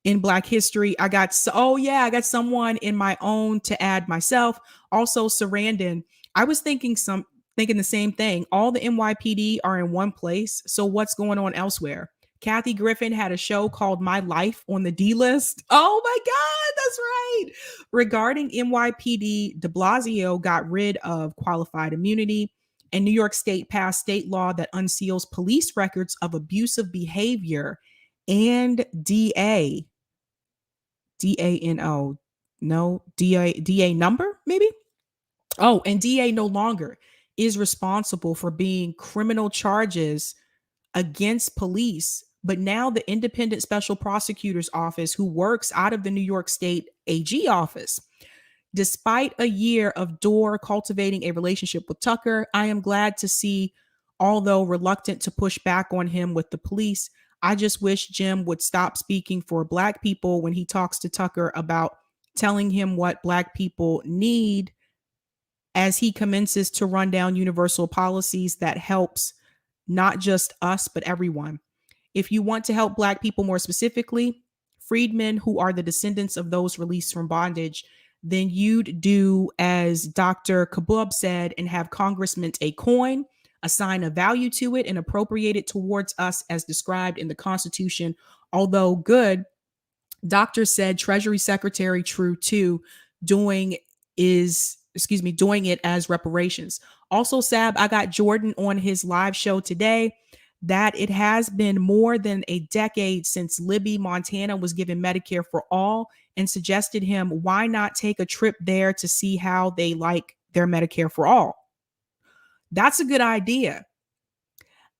in Black History, I got someone in my own to add myself. Also, Sarandon. I was thinking the same thing. All the NYPD are in one place. So what's going on elsewhere? Kathy Griffin had a show called My Life on the D list. Oh my God, that's right. Regarding NYPD, de Blasio got rid of qualified immunity, and New York State passed state law that unseals police records of abusive behavior and DA number, maybe? Oh, and DA no longer is responsible for being criminal charges against police. But now the independent special prosecutor's office, who works out of the New York State AG office, despite a year of Dore cultivating a relationship with Tucker, I am glad to see, although reluctant to push back on him with the police, I just wish Jim would stop speaking for Black people when he talks to Tucker about telling him what Black people need as he commences to run down universal policies that helps not just us, but everyone. If you want to help Black people more specifically, freedmen who are the descendants of those released from bondage, then you'd do as Dr. Kabub said and have Congress mint a coin, assign a value to it, and appropriate it towards us as described in the Constitution. Although good, Doctor said Treasury Secretary True too, doing it as reparations. Also, Sab, I got Jordan on his live show today that it has been more than a decade since Libby, Montana was given Medicare for all, and suggested him why not take a trip there to see how they like their Medicare for all. That's a good idea.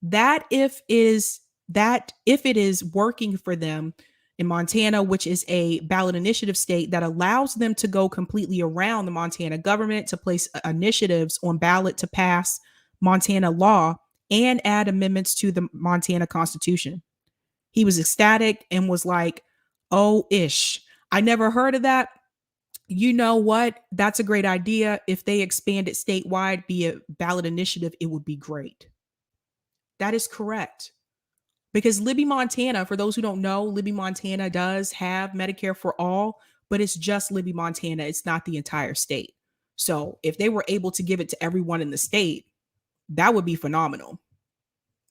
That if it is working for them in Montana, which is a ballot initiative state that allows them to go completely around the Montana government to place initiatives on ballot to pass Montana law and add amendments to the Montana Constitution. He was ecstatic and was like, oh, ish. I never heard of that. You know what? That's a great idea. If they expand it statewide via ballot initiative, it would be great. That is correct. Because Libby, Montana, for those who don't know, Libby, Montana does have Medicare for all, but it's just Libby, Montana. It's not the entire state. So if they were able to give it to everyone in the state, that would be phenomenal.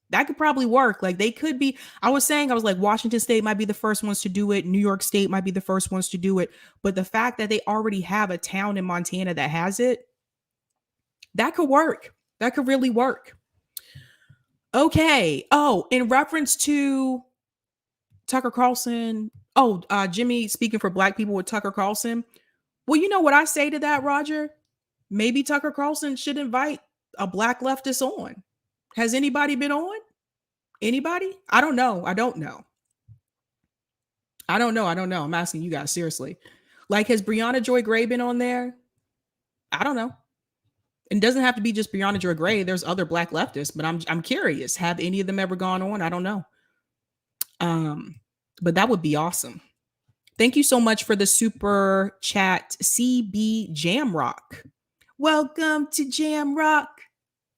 That could probably work. Like they could be, I was like, Washington State might be the first ones to do it. New York State might be the first ones to do it. But the fact that they already have a town in Montana that has it, that could work. That could really work. Okay. Oh, in reference to Tucker Carlson. Oh, Jimmy speaking for Black people with Tucker Carlson. Well, you know what I say to that, Roger? Maybe Tucker Carlson should invite a Black leftist on. Has anybody been on? Anybody? I don't know. I'm asking you guys seriously. Like, has Brianna Joy Gray been on there? I don't know. It doesn't have to be just Breonna Joy Gray. There's other Black leftists, but I'm curious. Have any of them ever gone on? I don't know. But that would be awesome. Thank you so much for the super chat, CB Jamrock. Welcome to Jamrock.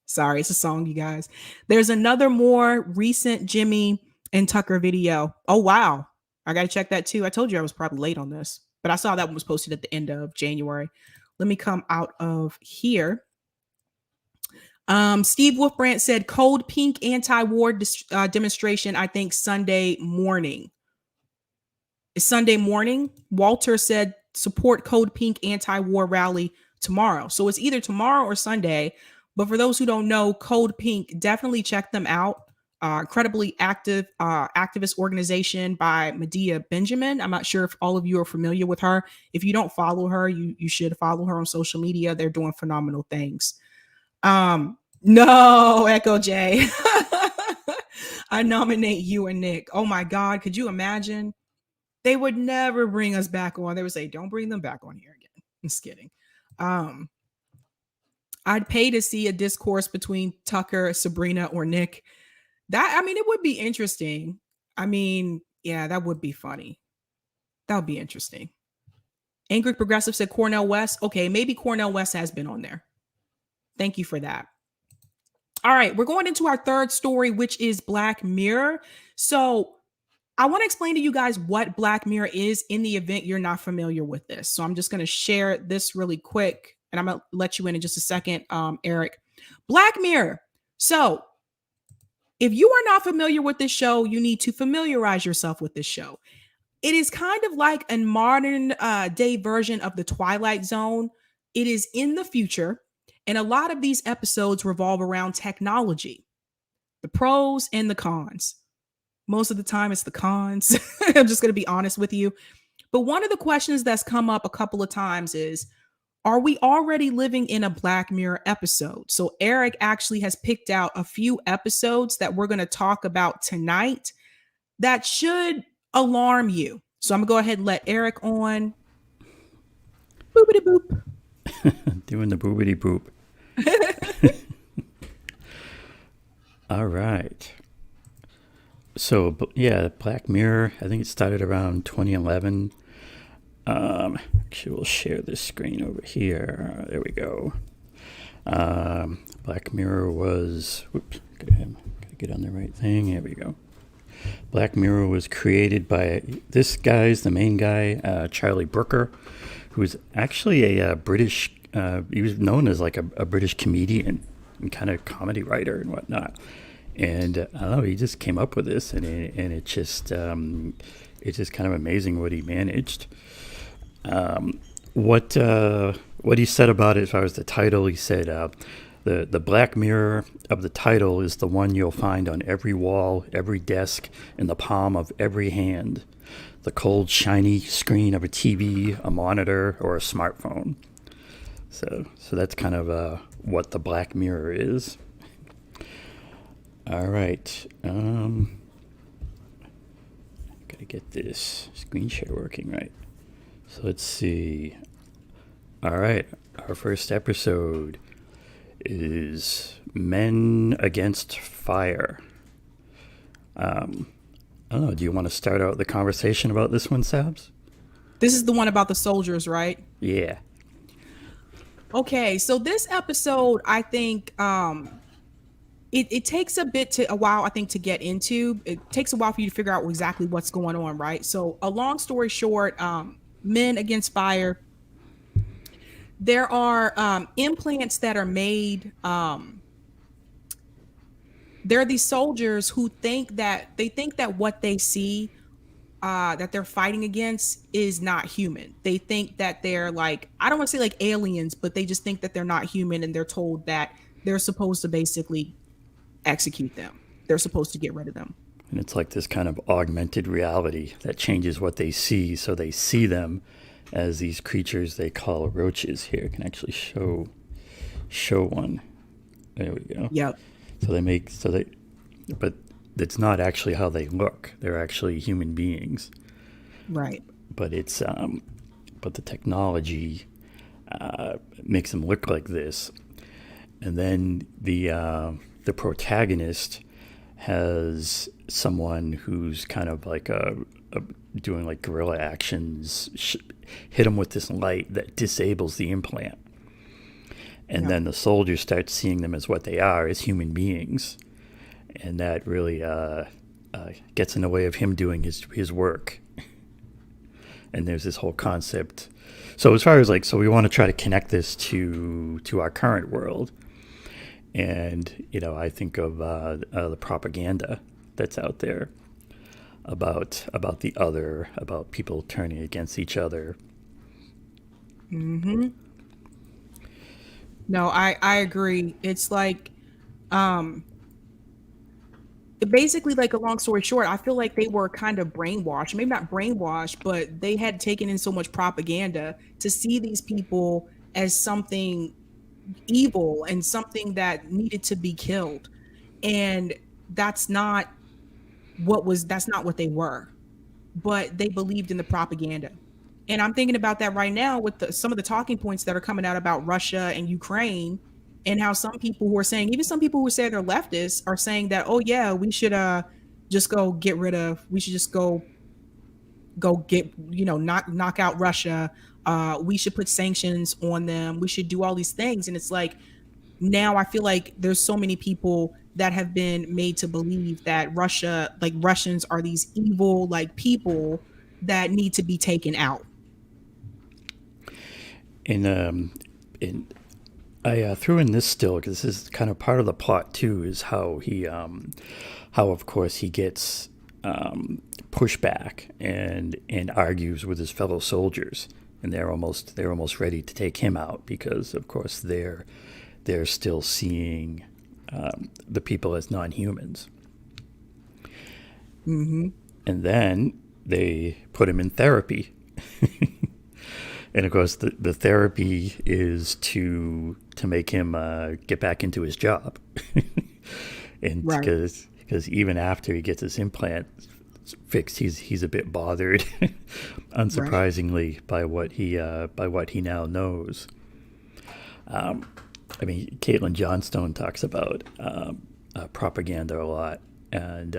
Sorry, it's a song, you guys. There's another more recent Jimmy and Tucker video. Oh, wow. I got to check that too. I told you I was probably late on this, but I saw that one was posted at the end of January. Let me come out of here. Steve Wolfbrandt said cold pink anti-war demonstration, I think Sunday morning. It's Sunday morning. Walter said support code pink anti-war rally tomorrow. So it's either tomorrow or Sunday. But for those who don't know, Code Pink, definitely check them out. Incredibly active activist organization by Medea Benjamin. I'm not sure if all of you are familiar with her. If you don't follow her, you should follow her on social media. They're doing phenomenal things. No, Echo J. I nominate you and Nick. Oh my God, could you imagine? They would never bring us back on. They would say, don't bring them back on here again. I'm just kidding. I'd pay to see a discourse between Tucker, Sabrina, or Nick. It would be interesting. Yeah, that would be funny. That would be interesting. Angry Progressive said Cornel West. Okay, maybe Cornel West has been on there. Thank you for that. All right, we're going into our third story, which is Black Mirror. So I want to explain to you guys what Black Mirror is in the event you're not familiar with this. So I'm just going to share this really quick, and I'm going to let you in just a second, Eric. Black Mirror. So if you are not familiar with this show, you need to familiarize yourself with this show. It is kind of like a modern day version of the Twilight Zone. It is in the future, and a lot of these episodes revolve around technology, the pros and the cons. Most of the time, it's the cons. I'm just going to be honest with you. But one of the questions that's come up a couple of times is, are we already living in a Black Mirror episode? So Eric actually has picked out a few episodes that we're going to talk about tonight that should alarm you. So I'm going to go ahead and let Eric on. Boopity boop. Doing the boopity boop. All right. So, yeah, Black Mirror, I think it started around 2011. Actually, we'll share this screen over here. There we go. Black Mirror was, gotta get on the right thing. There we go. Black Mirror was created by this guy's the main guy, Charlie Brooker, who's actually a British, he was known as like a British comedian and kind of comedy writer and whatnot. And I don't know, he just came up with this, and it's just kind of amazing what he managed. What he said about it as far as the title, he said the Black Mirror of the title is the one you'll find on every wall, every desk, in the palm of every hand. The cold, shiny screen of a TV, a monitor, or a smartphone. So that's kind of what the Black Mirror is. All right. Gotta get this screen share working right. So let's see. All right. Our first episode is Men Against Fire. I don't know. Do you want to start out the conversation about this one, Sabs? This is the one about the soldiers, right? Yeah. Okay. So this episode, I think, it takes a while, I think, to get into. It takes a while for you to figure out exactly what's going on, right? So a long story short, Men Against Fire, there are implants that are made. There are these soldiers who think that what they see, that they're fighting against, is not human. They think that they're like, I don't want to say like aliens, but they just think that they're not human, and they're told that they're supposed to basically execute them. They're supposed to get rid of them. And it's like this kind of augmented reality that changes what they see. So they see them as these creatures they call roaches. Here, I can actually show one. There we go. Yep. But it's not actually how they look. They're actually human beings. Right. But it's but the technology makes them look like this. And then the protagonist has someone who's kind of like doing like guerrilla actions, hit him with this light that disables the implant. And then the soldiers start seeing them as what they are, as human beings. And that really gets in the way of him doing his work. And there's this whole concept. So as far as like, so we want to try to connect this to our current world. And, you know, I think of the propaganda that's out there about the other, about people turning against each other. Mm-hmm. No, I agree. It's like, basically, like, a long story short, I feel like they were kind of brainwashed, maybe not brainwashed, but they had taken in so much propaganda to see these people as something evil and something that needed to be killed. And that's not what they were, but they believed in the propaganda. And I'm thinking about that right now with some of the talking points that are coming out about Russia and Ukraine, and how some people who are saying, even some people who say they're leftists, are saying that, oh yeah, we should just go get rid of, we should just go get, you know, knock out Russia. We should put sanctions on them. We should do all these things. And it's like, now I feel like there's so many people that have been made to believe that Russia, like Russians, are these evil like people that need to be taken out. And I threw in this still because this is kind of part of the plot too, is how of course he gets pushback and argues with his fellow soldiers, and they're almost ready to take him out because of course they're still seeing the people as non-humans. Mm-hmm. And then they put him in therapy. And of course, the therapy is to make him get back into his job, and Right. because even after he gets his implant fixed, he's a bit bothered, unsurprisingly, by what he now knows. I mean, Caitlin Johnstone talks about propaganda a lot, and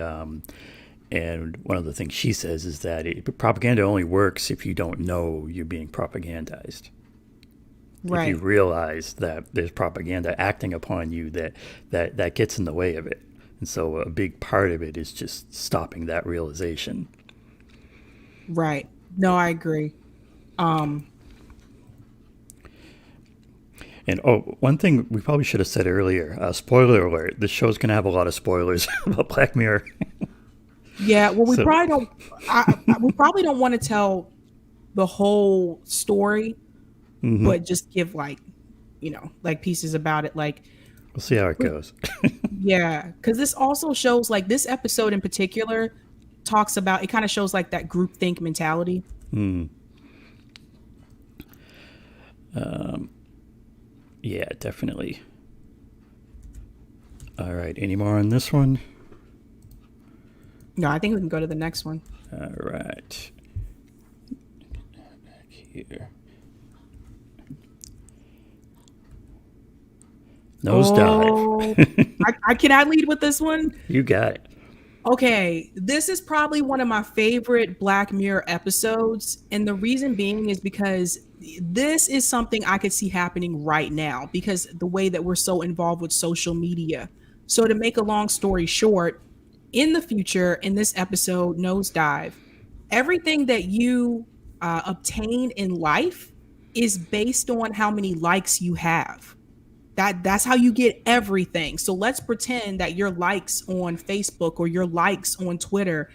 one of the things she says is that propaganda only works if you don't know you're being propagandized. Right. If you realize that there's propaganda acting upon you, that gets in the way of it. And so a big part of it is just stopping that realization. Right. No, I agree. And one thing we probably should have said earlier, spoiler alert, the show's going to have a lot of spoilers about Black Mirror. Yeah, well, we So- probably don't. We probably don't want to tell the whole story, but just give like, you know, like pieces about it. Like, We'll see how it goes. yeah, because this also shows, like, this episode in particular talks about, it kind of shows like that groupthink mentality. Yeah, definitely. All right, any more on this one? No, I think we can go to the next one. All right. Back here. Nosedive. I can I lead with this one? You got it. Okay, this is probably one of my favorite Black Mirror episodes. And the reason being is because this is something I could see happening right now, because the way that we're so involved with social media. So to make a long story short, in the future, in this episode, Nosedive, everything that you obtain in life is based on how many likes you have. That's how you get everything. So let's pretend that your likes on Facebook or your likes on Twitter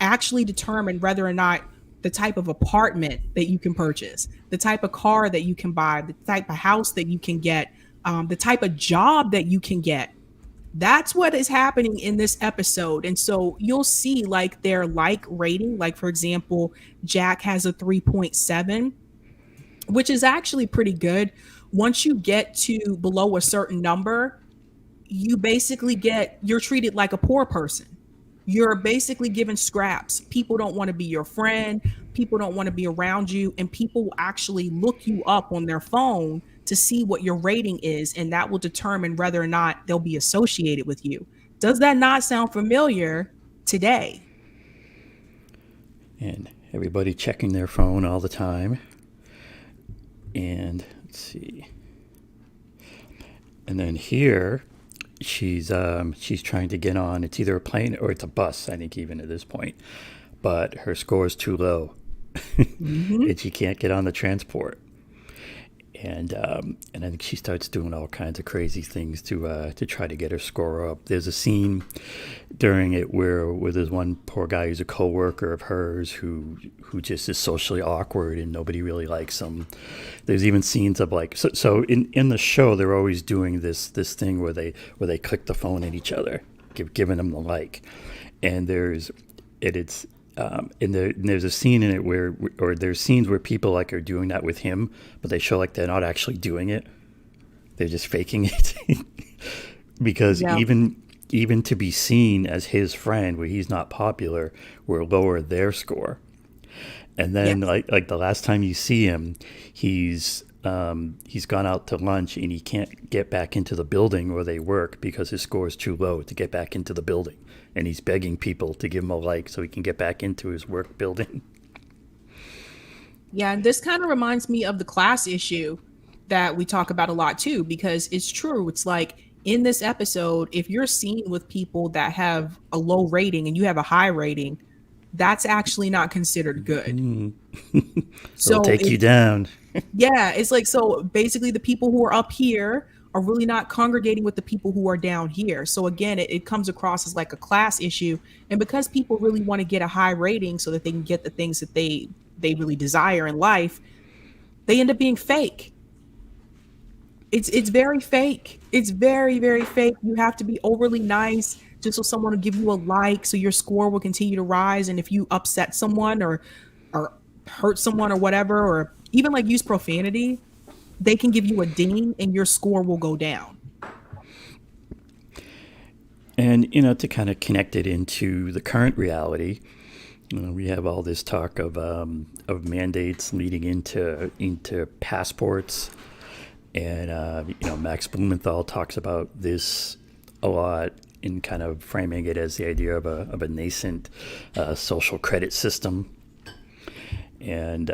actually determine whether or not the type of apartment that you can purchase, the type of car that you can buy, the type of house that you can get, the type of job that you can get. That's what is happening in this episode. And so you'll see like their like rating, like for example, Jack has a 3.7, which is actually pretty good. Once you get to below a certain number, you're treated like a poor person. You're basically given scraps. People don't want to be your friend. People don't want to be around you. And people will actually look you up on their phone to see what your rating is, and that will determine whether or not they'll be associated with you. Does that not sound familiar today? And everybody checking their phone all the time. And let's see. And then here, she's trying to get on. It's either a plane or it's a bus, I think, even at this point. But her score is too low, and she can't get on the transport. And I think she starts doing all kinds of crazy things to try to get her score up. There's a scene during it where there's one poor guy who's a coworker of hers who just is socially awkward and nobody really likes him. There's even scenes of like so in the show they're always doing this thing where they click the phone at each other, giving them the like, and there's a scene in it or there's scenes where people like are doing that with him, but they show like they're not actually doing it. They're just faking it because even to be seen as his friend where he's not popular will lower their score. And then like the last time you see him, he's gone out to lunch and he can't get back into the building where they work because his score is too low to get back into the building. And he's begging people to give him a like so he can get back into his work building. Yeah, and this kind of reminds me of the class issue that we talk about a lot too, because it's true. It's like in this episode, if you're seen with people that have a low rating and you have a high rating, that's actually not considered good. So it'll take you down. Yeah, it's like, so basically the people who are up here are really not congregating with the people who are down here. So again, it comes across as like a class issue. And because people really want to get a high rating so that they can get the things that they really desire in life, they end up being fake. It's very fake. It's very, very fake. You have to be overly nice just so someone will give you a like, so your score will continue to rise. And if you upset someone or hurt someone or whatever, or even like use profanity, they can give you a ding and your score will go down. And, to kind of connect it into the current reality, we have all this talk of mandates leading into passports. And, Max Blumenthal talks about this a lot in kind of framing it as the idea of a nascent social credit system. And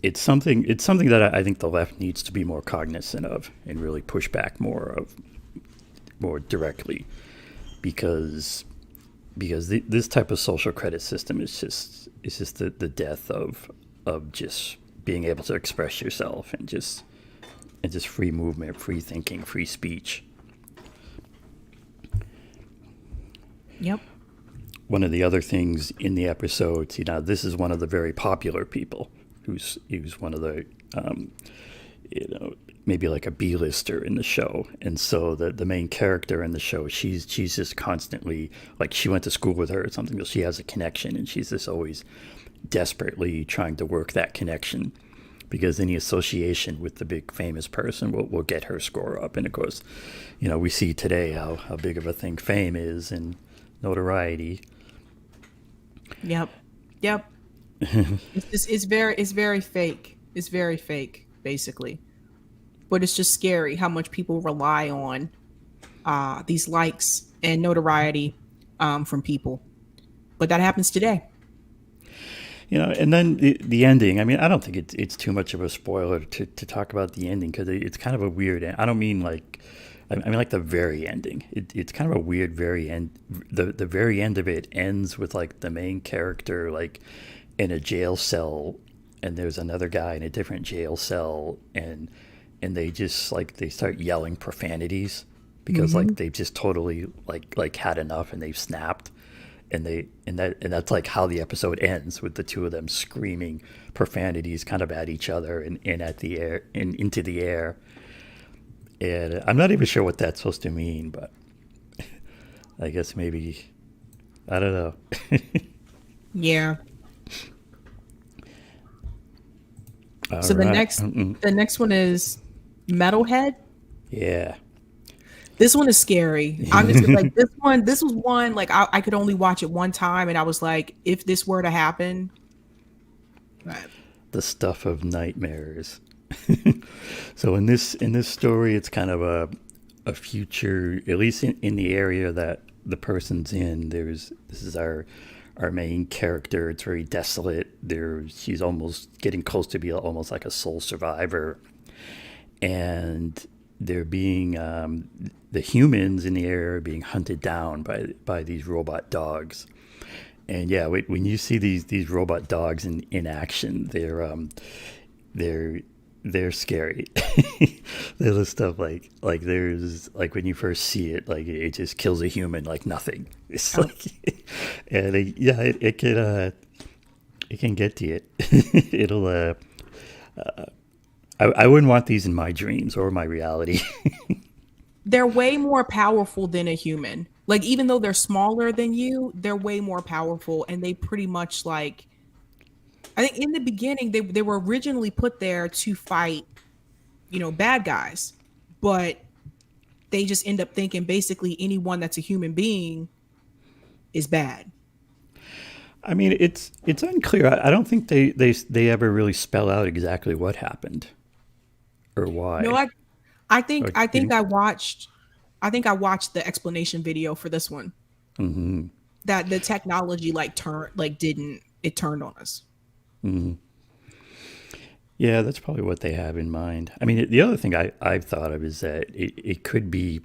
it's something that I think the left needs to be more cognizant of and really push back more directly, because this type of social credit system is just the death of just being able to express yourself and just free movement, free thinking, free speech. Yep. One of the other things in the episodes, this is one of the very popular people who's one of the, maybe like a B-lister in the show. And so the main character in the show, she's just constantly, like she went to school with her or something, so she has a connection and she's just always desperately trying to work that connection, because any association with the big famous person will get her score up. And of course, we see today how big of a thing fame is and notoriety. Yep. It's very fake. It's very fake, basically. But it's just scary how much people rely on these likes and notoriety from people. But that happens today. And then the ending. I mean, I don't think it's too much of a spoiler to talk about the ending, because it's kind of a weird. I don't mean like. I mean, like the very ending. It's kind of a weird very end. The very end of it ends with like the main character like in a jail cell, and there's another guy in a different jail cell, and they just like they start yelling profanities because like they've just totally like had enough and they've snapped, and that's like how the episode ends, with the two of them screaming profanities kind of at each other and at the air and into the air. And I'm not even sure what that's supposed to mean, but I guess maybe, I don't know. Yeah. So right. the next one is Metalhead. Yeah. This one is scary. I'm just like, this was one, like I could only watch it one time, and I was like, if this were to happen. The stuff of nightmares. So in this story, it's kind of a future, at least in the area that the person's in. This is our main character. It's very desolate. She's almost getting close to be almost like a sole survivor, and they're being the humans in the area are being hunted down by these robot dogs. And yeah, when you see these robot dogs in action, they're scary. There's the stuff like there's like when you first see it, like it just kills a human like nothing. It's like, and it can get to you. It'll I wouldn't want these in my dreams or my reality. They're way more powerful than a human. Like, even though they're smaller than you, they're way more powerful, and they pretty much like. I think in the beginning they were originally put there to fight, bad guys, but they just end up thinking basically anyone that's a human being is bad. I mean, it's unclear. I don't think they ever really spell out exactly what happened or why. No, I think I watched the explanation video for this one. Mm-hmm. That the technology turned on us. Mm-hmm. Yeah, that's probably what they have in mind. I mean, the other thing I've thought of is that it could be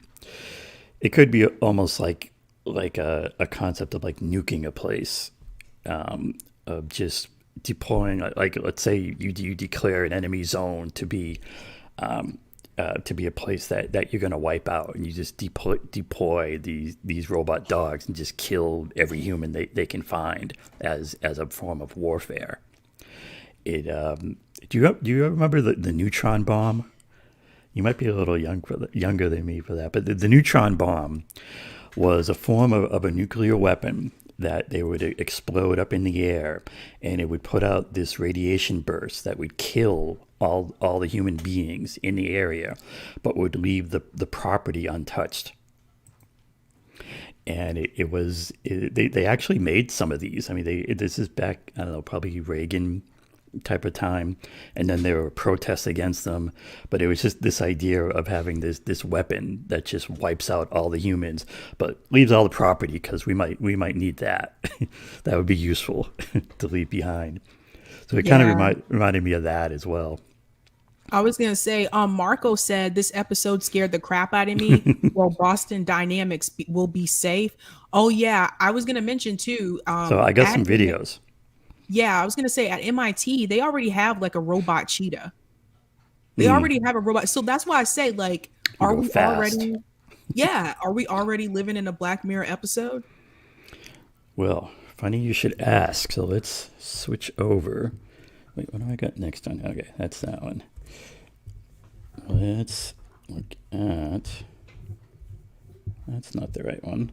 almost like a concept of like nuking a place, of just deploying, like let's say you declare an enemy zone to be a place that you're going to wipe out, and you just deploy these robot dogs and just kill every human they can find as a form of warfare. Do you remember the neutron bomb? You might be a little younger than me for that, but the neutron bomb was a form of a nuclear weapon that they would explode up in the air, and it would put out this radiation burst that would kill all the human beings in the area, but would leave the property untouched. And they actually made some of these. I mean, this is back, I don't know, probably Reagan type of time, and then there were protests against them, but it was just this idea of having this weapon that just wipes out all the humans but leaves all the property, because we might need that. That would be useful to leave behind. So it kind of reminded me of that as well. I was gonna say, Marco said this episode scared the crap out of me. Well, Boston Dynamics will be safe. Oh yeah, I was gonna mention too. So I got some videos. Yeah, I was gonna say at MIT they already have like a robot cheetah. They already have a robot, so that's why I say like, are we already? Yeah, are we already living in a Black Mirror episode? Well, funny you should ask. So let's switch over. Wait, what do I got next on? Okay, that's that one. Let's look at. That's not the right one.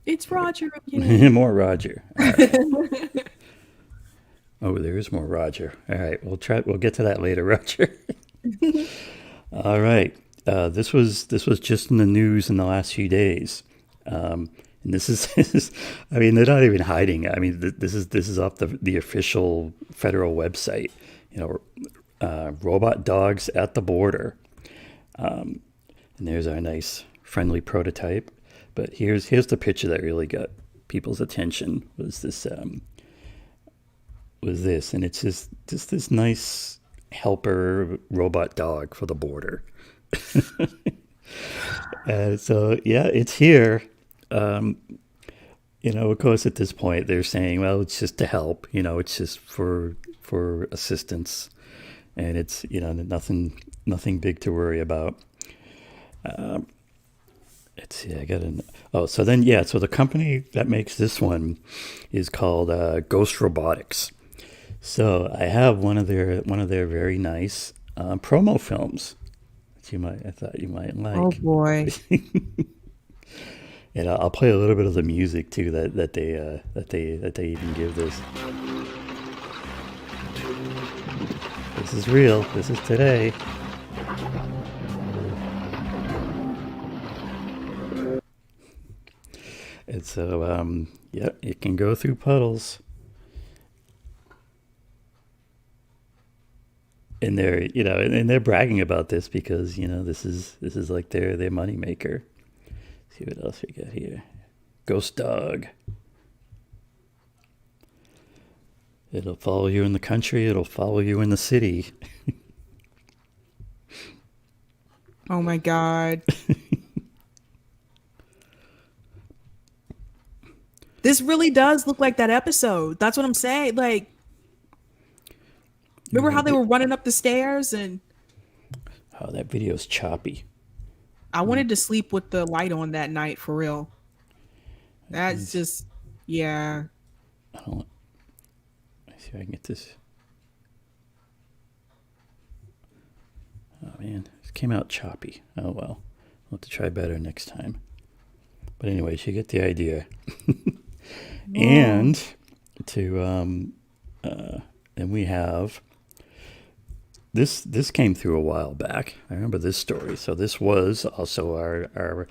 It's Roger again. More Roger. Right. Oh, there is more Roger. All right, we'll get to that later, Roger. All right. This was just in the news in the last few days. And this is I mean, they're not even hiding. I mean, this is off the official federal website. Robot dogs at the border. And there's our nice friendly prototype. But here's the picture that really got people's attention was this, and it's just this nice helper robot dog for the border. So yeah, it's here. Of course, at this point they're saying, well, it's just to help. It's just for assistance, and it's nothing big to worry about. Let's see, so the company that makes this one is called Ghost Robotics. So I have one of their very nice promo films that I thought you might like. Oh boy. And I'll play a little bit of the music too that they even give this. This is real. This is today. And so, it can go through puddles. and they're and they're bragging about this because this is like their money maker. See what else we got here. Ghost dog. It'll follow you in the country. It'll follow you in the city. Oh my God. This really does look like that episode. That's what I'm saying. Like, remember how they were running up the stairs and Oh, that video's choppy. I wanted to sleep with the light on that night for real. That's just, yeah. Hold on. Let's see if I can get this. Oh man, this came out choppy. Oh well, I'll have to try better next time. But anyways, you get the idea. And and we have this came through a while back. I remember this story. So this was also our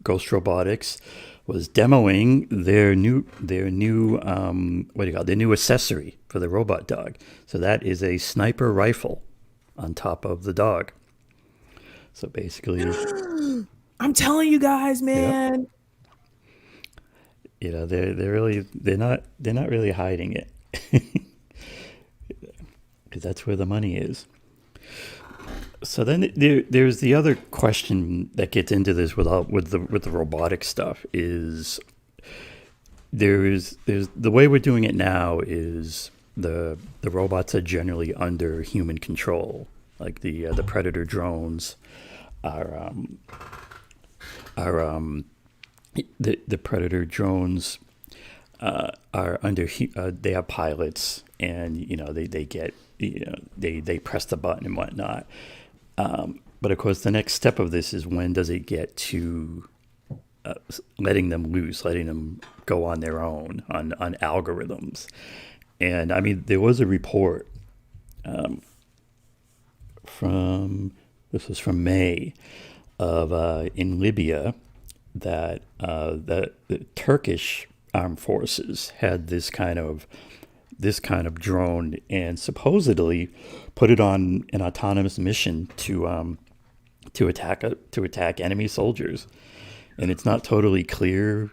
Ghost Robotics was demoing their new their new accessory for the robot dog. So that is a sniper rifle on top of the dog. So basically, I'm telling you guys, man. They're not really hiding it. Because that's where the money is. So then there's the other question that gets into this with the robotic stuff is there's the way we're doing it now is the robots are generally under human control. Like the Predator drones are the Predator drones are under they have pilots, and they get they press the button and whatnot. But of course, the next step of this is when does it get to letting them loose, letting them go on their own on algorithms. And I mean, there was a report from May of in Libya that the Turkish armed forces had this kind of drone and supposedly put it on an autonomous mission to attack enemy soldiers. And it's not totally clear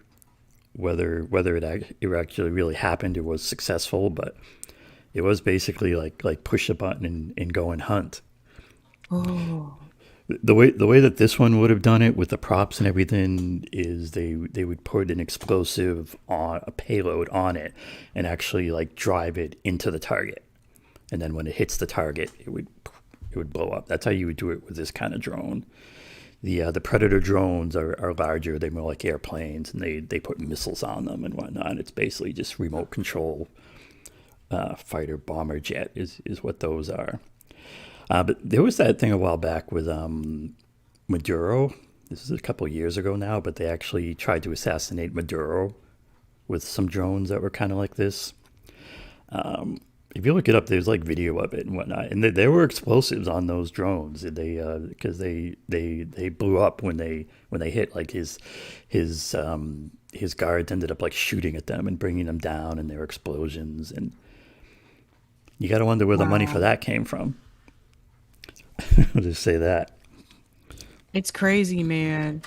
whether it actually really happened or was successful, but it was basically like push a button and go and hunt. Oh. The way that this one would have done it with the props and everything is they would put an explosive on a payload on it and actually like drive it into the target, and then when it hits the target, it would blow up. That's how you would do it with this kind of drone. The Predator drones are larger. They're more like airplanes, and they put missiles on them and whatnot. It's basically just remote control fighter bomber jet is what those are. But there was that thing a while back with Maduro. This is a couple of years ago now, but they actually tried to assassinate Maduro with some drones that were kind of like this. If you look it up, there's like video of it and whatnot, and there were explosives on those drones. Because they blew up when they hit. Like his guards ended up like shooting at them and bringing them down, and there were explosions. And you got to wonder where the money for that came from. I'll just say that. It's crazy, man.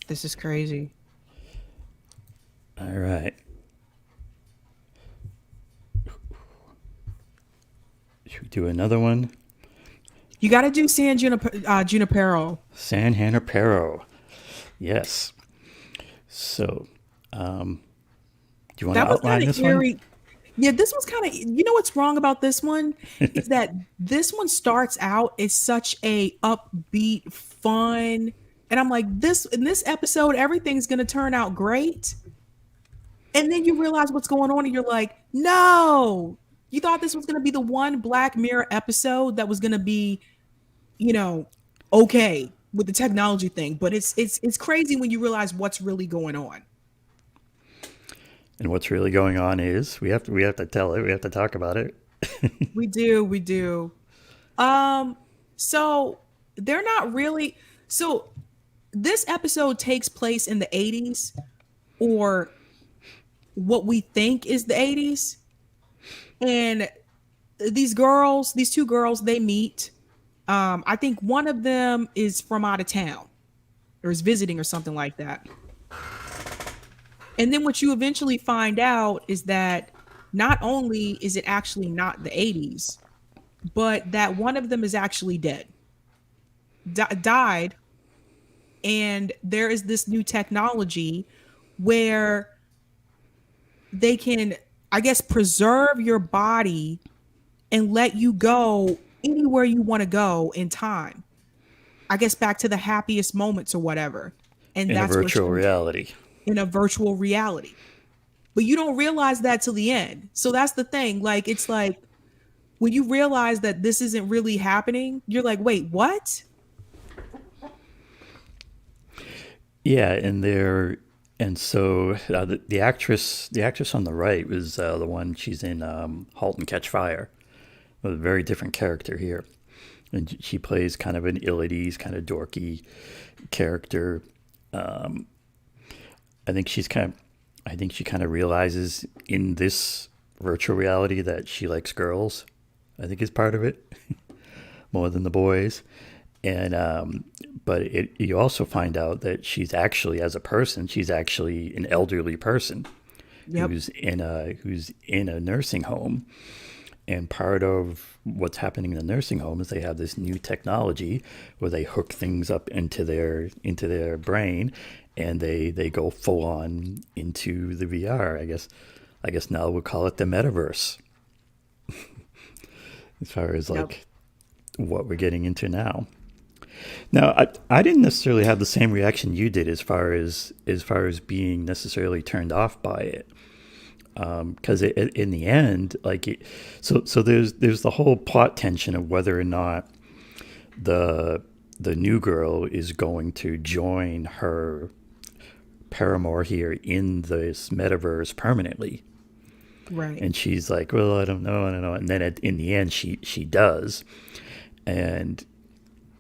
This is crazy. All right. Should we do another one? You got to do San Junipero. San Junipero. Yes. So, do you want to outline this one? Yeah, this one's kind of, you know what's wrong about this one? Is that this one starts out as such a upbeat, fun, and I'm like, in this episode, everything's going to turn out great. And then you realize what's going on, and you're like, no, you thought this was going to be the one Black Mirror episode that was going to be, okay with the technology thing. But it's crazy when you realize what's really going on. And what's really going on is we have to tell it. We have to talk about it. We do. So they're not really. So this episode takes place in the 80s, or what we think is the 80s. And these two girls, they meet. I think one of them is from out of town or is visiting or something like that. And then what you eventually find out is that not only is it actually not the 80s, but that one of them is actually dead, died. And there is this new technology where they can, I guess, preserve your body and let you go anywhere you want to go in time. I guess back to the happiest moments or whatever. And In a virtual reality. In a virtual reality. But you don't realize that till the end. So that's the thing. Like, it's like when you realize that this isn't really happening, you're like, wait, what? Yeah, and so the actress on the right was the one, she's in *Halt and Catch Fire*, with a very different character here, and she plays kind of an ill at ease, kind of dorky character. I think she kind of realizes in this virtual reality that she likes girls. I think is part of it more than the boys. And but you also find out that she's actually, as a person, she's actually an elderly person. Yep. who's in a nursing home. And part of what's happening in the nursing home is they have this new technology where they hook things up into their brain, and they go full on into the VR. I guess now we'll call it the metaverse. As far as like what we're getting into now. Now, I didn't necessarily have the same reaction you did as far as being necessarily turned off by it. Because in the end, so there's the whole plot tension of whether or not the new girl is going to join her paramour here in this metaverse permanently. Right. And she's like, well, I don't know. And then in the end, she does. And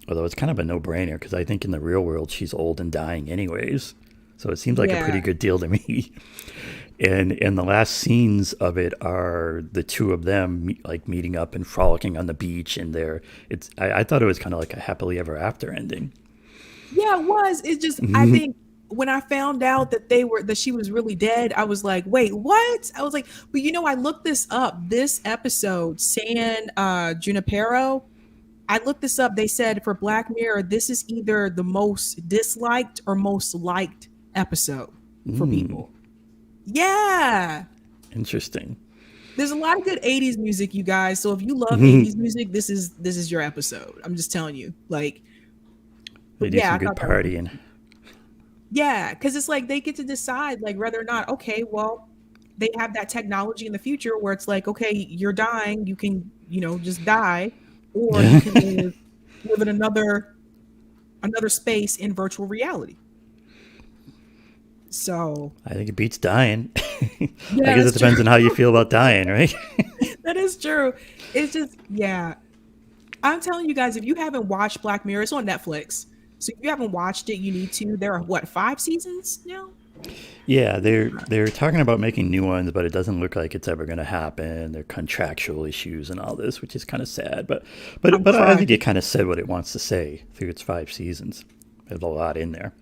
although it's kind of a no-brainer, because I think in the real world, she's old and dying anyways. So it seems like a pretty good deal to me. And the last scenes of it are the two of them like meeting up and frolicking on the beach. And I thought it was kind of like a happily ever after ending. Yeah, it was. It's just, I think when I found out that she was really dead, I was like, wait, what? I was like, but I looked this up. This episode, San Junipero, I looked this up. They said for Black Mirror, this is either the most disliked or most liked episode for people. Yeah. Interesting. There's a lot of good 80s music, you guys. So if you love 80s music, this is your episode. I'm just telling you. Like, they do some good partying. Yeah, because it's like they get to decide like whether or not, okay, well, they have that technology in the future where it's like, okay, you're dying, you can, just die, or you can live in another space in virtual reality. So I think it beats dying. Yeah, I guess it depends on how you feel about dying, right? That is true. It's just, yeah. I'm telling you guys, if you haven't watched Black Mirror, it's on Netflix. So if you haven't watched it, you need to. There are 5 seasons now? Yeah, they're talking about making new ones, but it doesn't look like it's ever going to happen. There are contractual issues and all this, which is kind of sad. But I think it kind of said what it wants to say through its 5 seasons. There's a lot in there.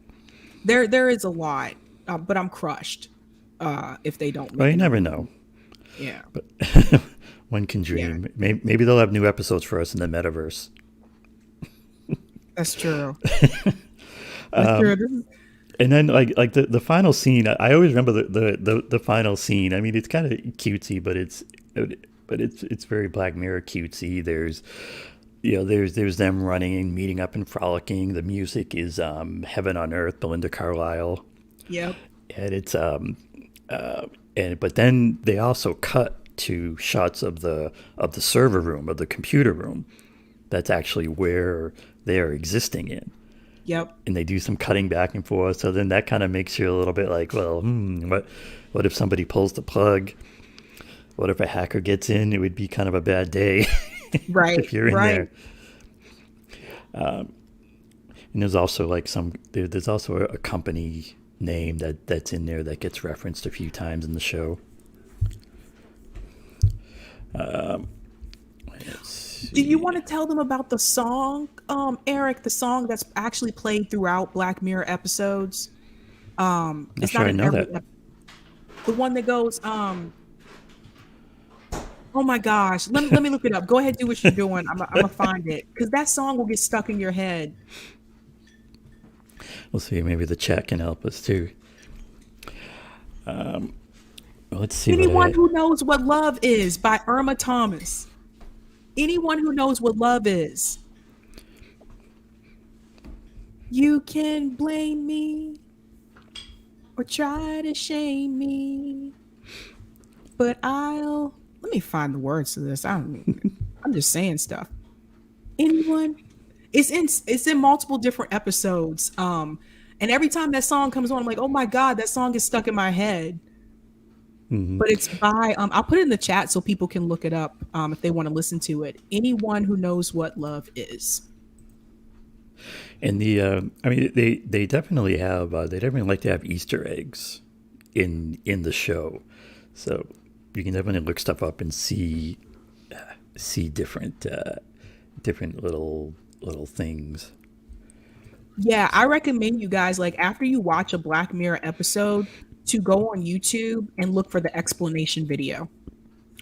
There is a lot, but I'm crushed if they don't. Well, you never know. Yeah. But one can dream. Yeah. Maybe they'll have new episodes for us in the metaverse. That's true. That's true. And then like the final scene, I always remember the final scene. I mean, it's kind of cutesy, but it's very Black Mirror cutesy. There's them running and meeting up and frolicking. The music is Heaven on Earth, Belinda Carlisle. Yep. And it's but then they also cut to shots of the server room, of the computer room. That's actually where they're existing in. Yep. And they do some cutting back and forth. So then that kind of makes you a little bit like, well, what if somebody pulls the plug? What if a hacker gets in? It would be kind of a bad day. Right. If you're in there. And there's also like there's also a company name that's in there that gets referenced a few times in the show. Do you want to tell them about the song, Eric? The song that's actually played throughout Black Mirror episodes. It's sure not I in know every. that. The one that goes, oh my gosh, let me look it up. Go ahead, do what you're doing. I'm gonna find it because that song will get stuck in your head. We'll see. Maybe the chat can help us too. Let's see. Anyone Who Knows What Love Is by Irma Thomas. Anyone who knows what love is. You can blame me or try to shame me, but let me find the words to this. I'm just saying stuff. Anyone? It's in multiple different episodes. And every time that song comes on, I'm like, oh my God, that song is stuck in my head. Mm-hmm. But it's by I'll put it in the chat so people can look it up if they want to listen to it. Anyone Who Knows What Love Is. And they definitely have they definitely like to have Easter eggs in the show, so you can definitely look stuff up and see different little things. Yeah, I recommend you guys, like, after you watch a Black Mirror episode, to go on YouTube and look for the explanation video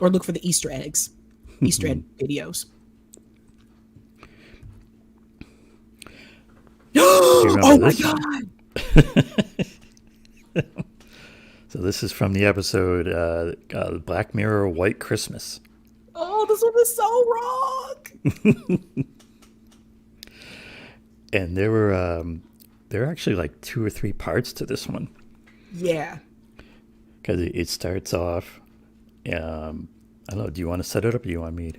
or look for the Easter eggs, Easter egg videos. Oh my God. So this is from the episode Black Mirror White Christmas. Oh, this one is so wrong. And there were actually like 2 or 3 parts to this one. Yeah. Because it starts off, I don't know, do you want to set it up or do you want me to?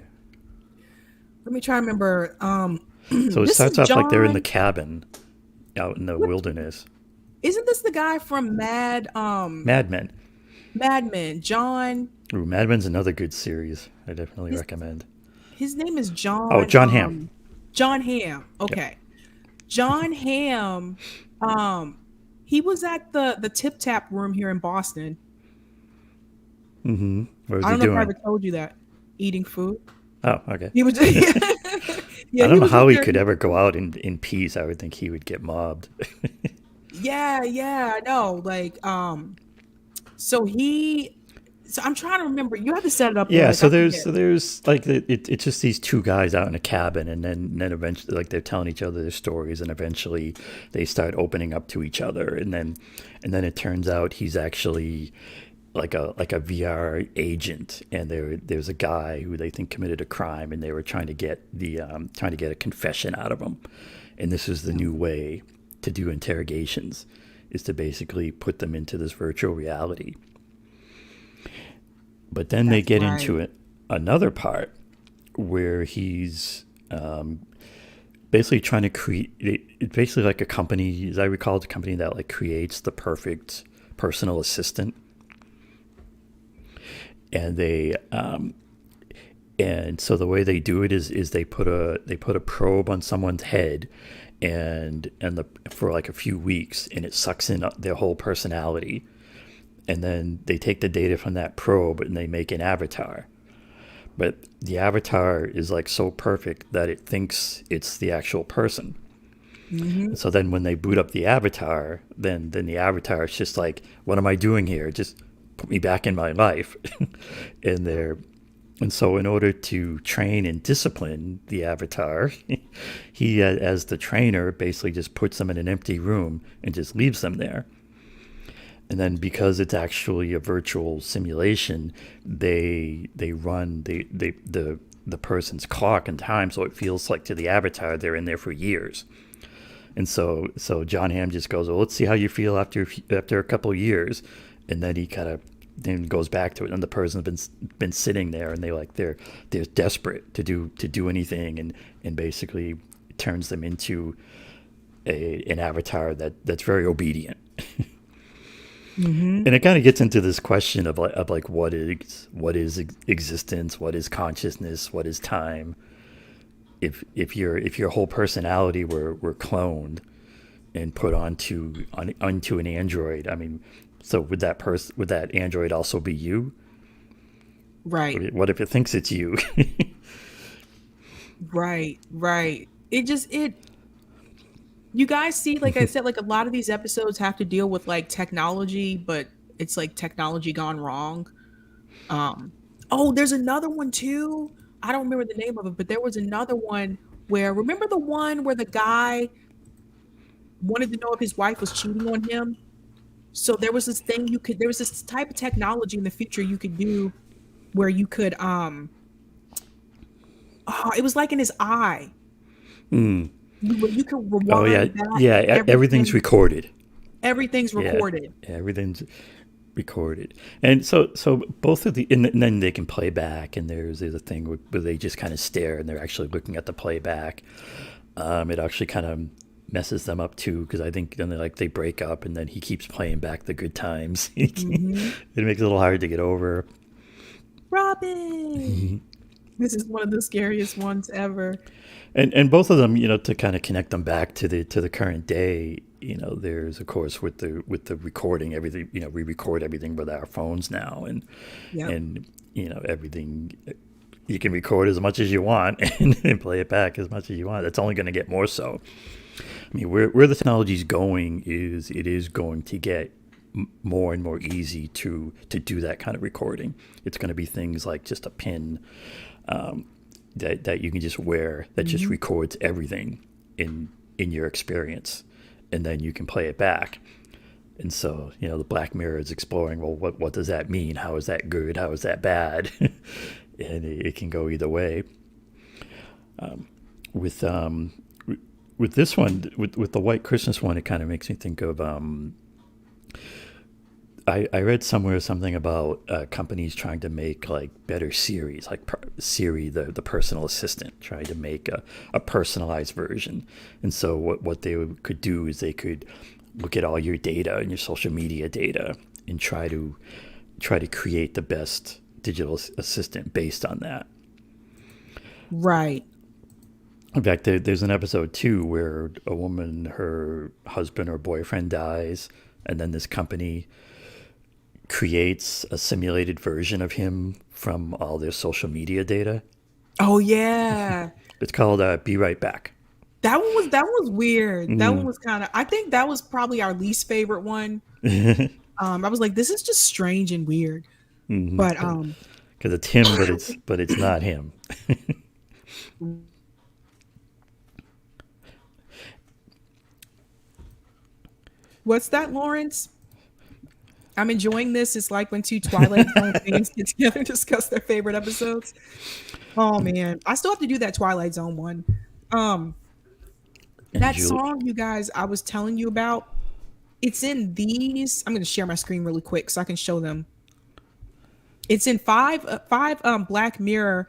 Let me try to remember. So it starts off like they're in the cabin out in the wilderness. Isn't this the guy from Mad Men? Mad Men, John. Ooh, Mad Men's another good series. I definitely recommend. His name is John. Oh, John Hamm. John Hamm. Okay. Yep. John Hamm. He was at the Tip Tap room here in Boston. Mm-hmm. What was I don't he know doing? if I ever told you that. Eating food. Oh, okay. He was. Yeah, I don't know how he could ever go out in peace. I would think he would get mobbed. Yeah, I know. Like, so I'm trying to remember. You have to set it up. Yeah, like, so there's like it's just these 2 guys out in a cabin, and then eventually, like, they're telling each other their stories, and eventually they start opening up to each other, and then it turns out he's actually like a VR agent, and there's a guy who they think committed a crime, and they were trying to get a confession out of him, and this is the new way to do interrogations, is to basically put them into this virtual reality. But then they get into another part where he's basically trying to create. It's basically like a company, as I recall, it's a company that like creates the perfect personal assistant. And and so the way they do it is they put a probe on someone's head, and for like a few weeks, and it sucks in their whole personality. And then they take the data from that probe and they make an avatar. But the avatar is like so perfect that it thinks it's the actual person. Mm-hmm. So then when they boot up the avatar, then the avatar is just like, what am I doing here? Just put me back in my life. And so in order to train and discipline the avatar, he, as the trainer, basically just puts them in an empty room and just leaves them there. And then because it's actually a virtual simulation, they run the person's clock and time, so it feels like to the avatar they're in there for years. And so John Hamm just goes, well, let's see how you feel after a couple of years, and then he kind of then goes back to it, and the person's been sitting there, and they're desperate to do anything, and basically turns them into an avatar that's very obedient. Mm-hmm. And it kind of gets into this question of like what is existence, what is consciousness, what is time. If your whole personality were cloned and put onto an android, I mean, so would that android also be you? Right. What if it thinks it's you? Right, right. You guys see, like I said, like a lot of these episodes have to deal with like technology, but it's like technology gone wrong. Um, oh, there's another one too. I don't remember the name of it, but there was another one where, remember the one where the guy wanted to know if his wife was cheating on him? So there was this type of technology in the future you could do where you could, it was like in his eye. You could Oh yeah, rewind back yeah. Everything's everything. recorded. Everything's Yeah, recorded. everything's recorded, and so both of the and then they can play back, and there's a thing where they just kind of stare and they're actually looking at the playback. It actually kind of messes them up too because I think then they break up and then he keeps playing back the good times. It makes it a little hard to get over. Robin. This is one of the scariest ones ever. And both of them, to kind of connect them back to the current day, there's of course with the recording everything, we record everything with our phones now, and Yep. and everything you can record as much as you want and play it back as much as you want. That's only going to get more so. I mean, where the technology's going is it is going to get more and more easy to do that kind of recording. It's going to be things like just a pin that you can just wear that just records everything in your experience, and then you can play it back. And so, the Black Mirror is exploring, well, what does that mean? How is that good? How is that bad? And it can go either way. With this one, with the White Christmas one, it kind of makes me think of I read somewhere something about companies trying to make like better Siris, like Siri, the personal assistant, trying to make a personalized version. And so what they could do is they could look at all your data and your social media data and try to create the best digital assistant based on that. Right. In fact, there's an episode too where a woman, her husband or boyfriend dies, and then this company creates a simulated version of him from all their social media data. Oh yeah. It's called Be Right Back. That was weird. That one was kind of, I think that was probably our least favorite one. I was like, this is just strange and weird. But Because it's him, but it's not him. what's that, Lawrence? I'm enjoying this. It's like when two Twilight Zone fans get together and discuss their favorite episodes. Oh man, I still have to do that Twilight Zone one. And That song, you guys, I was telling you about. It's in these. I'm going to share my screen really quick so I can show them. It's in five Black Mirror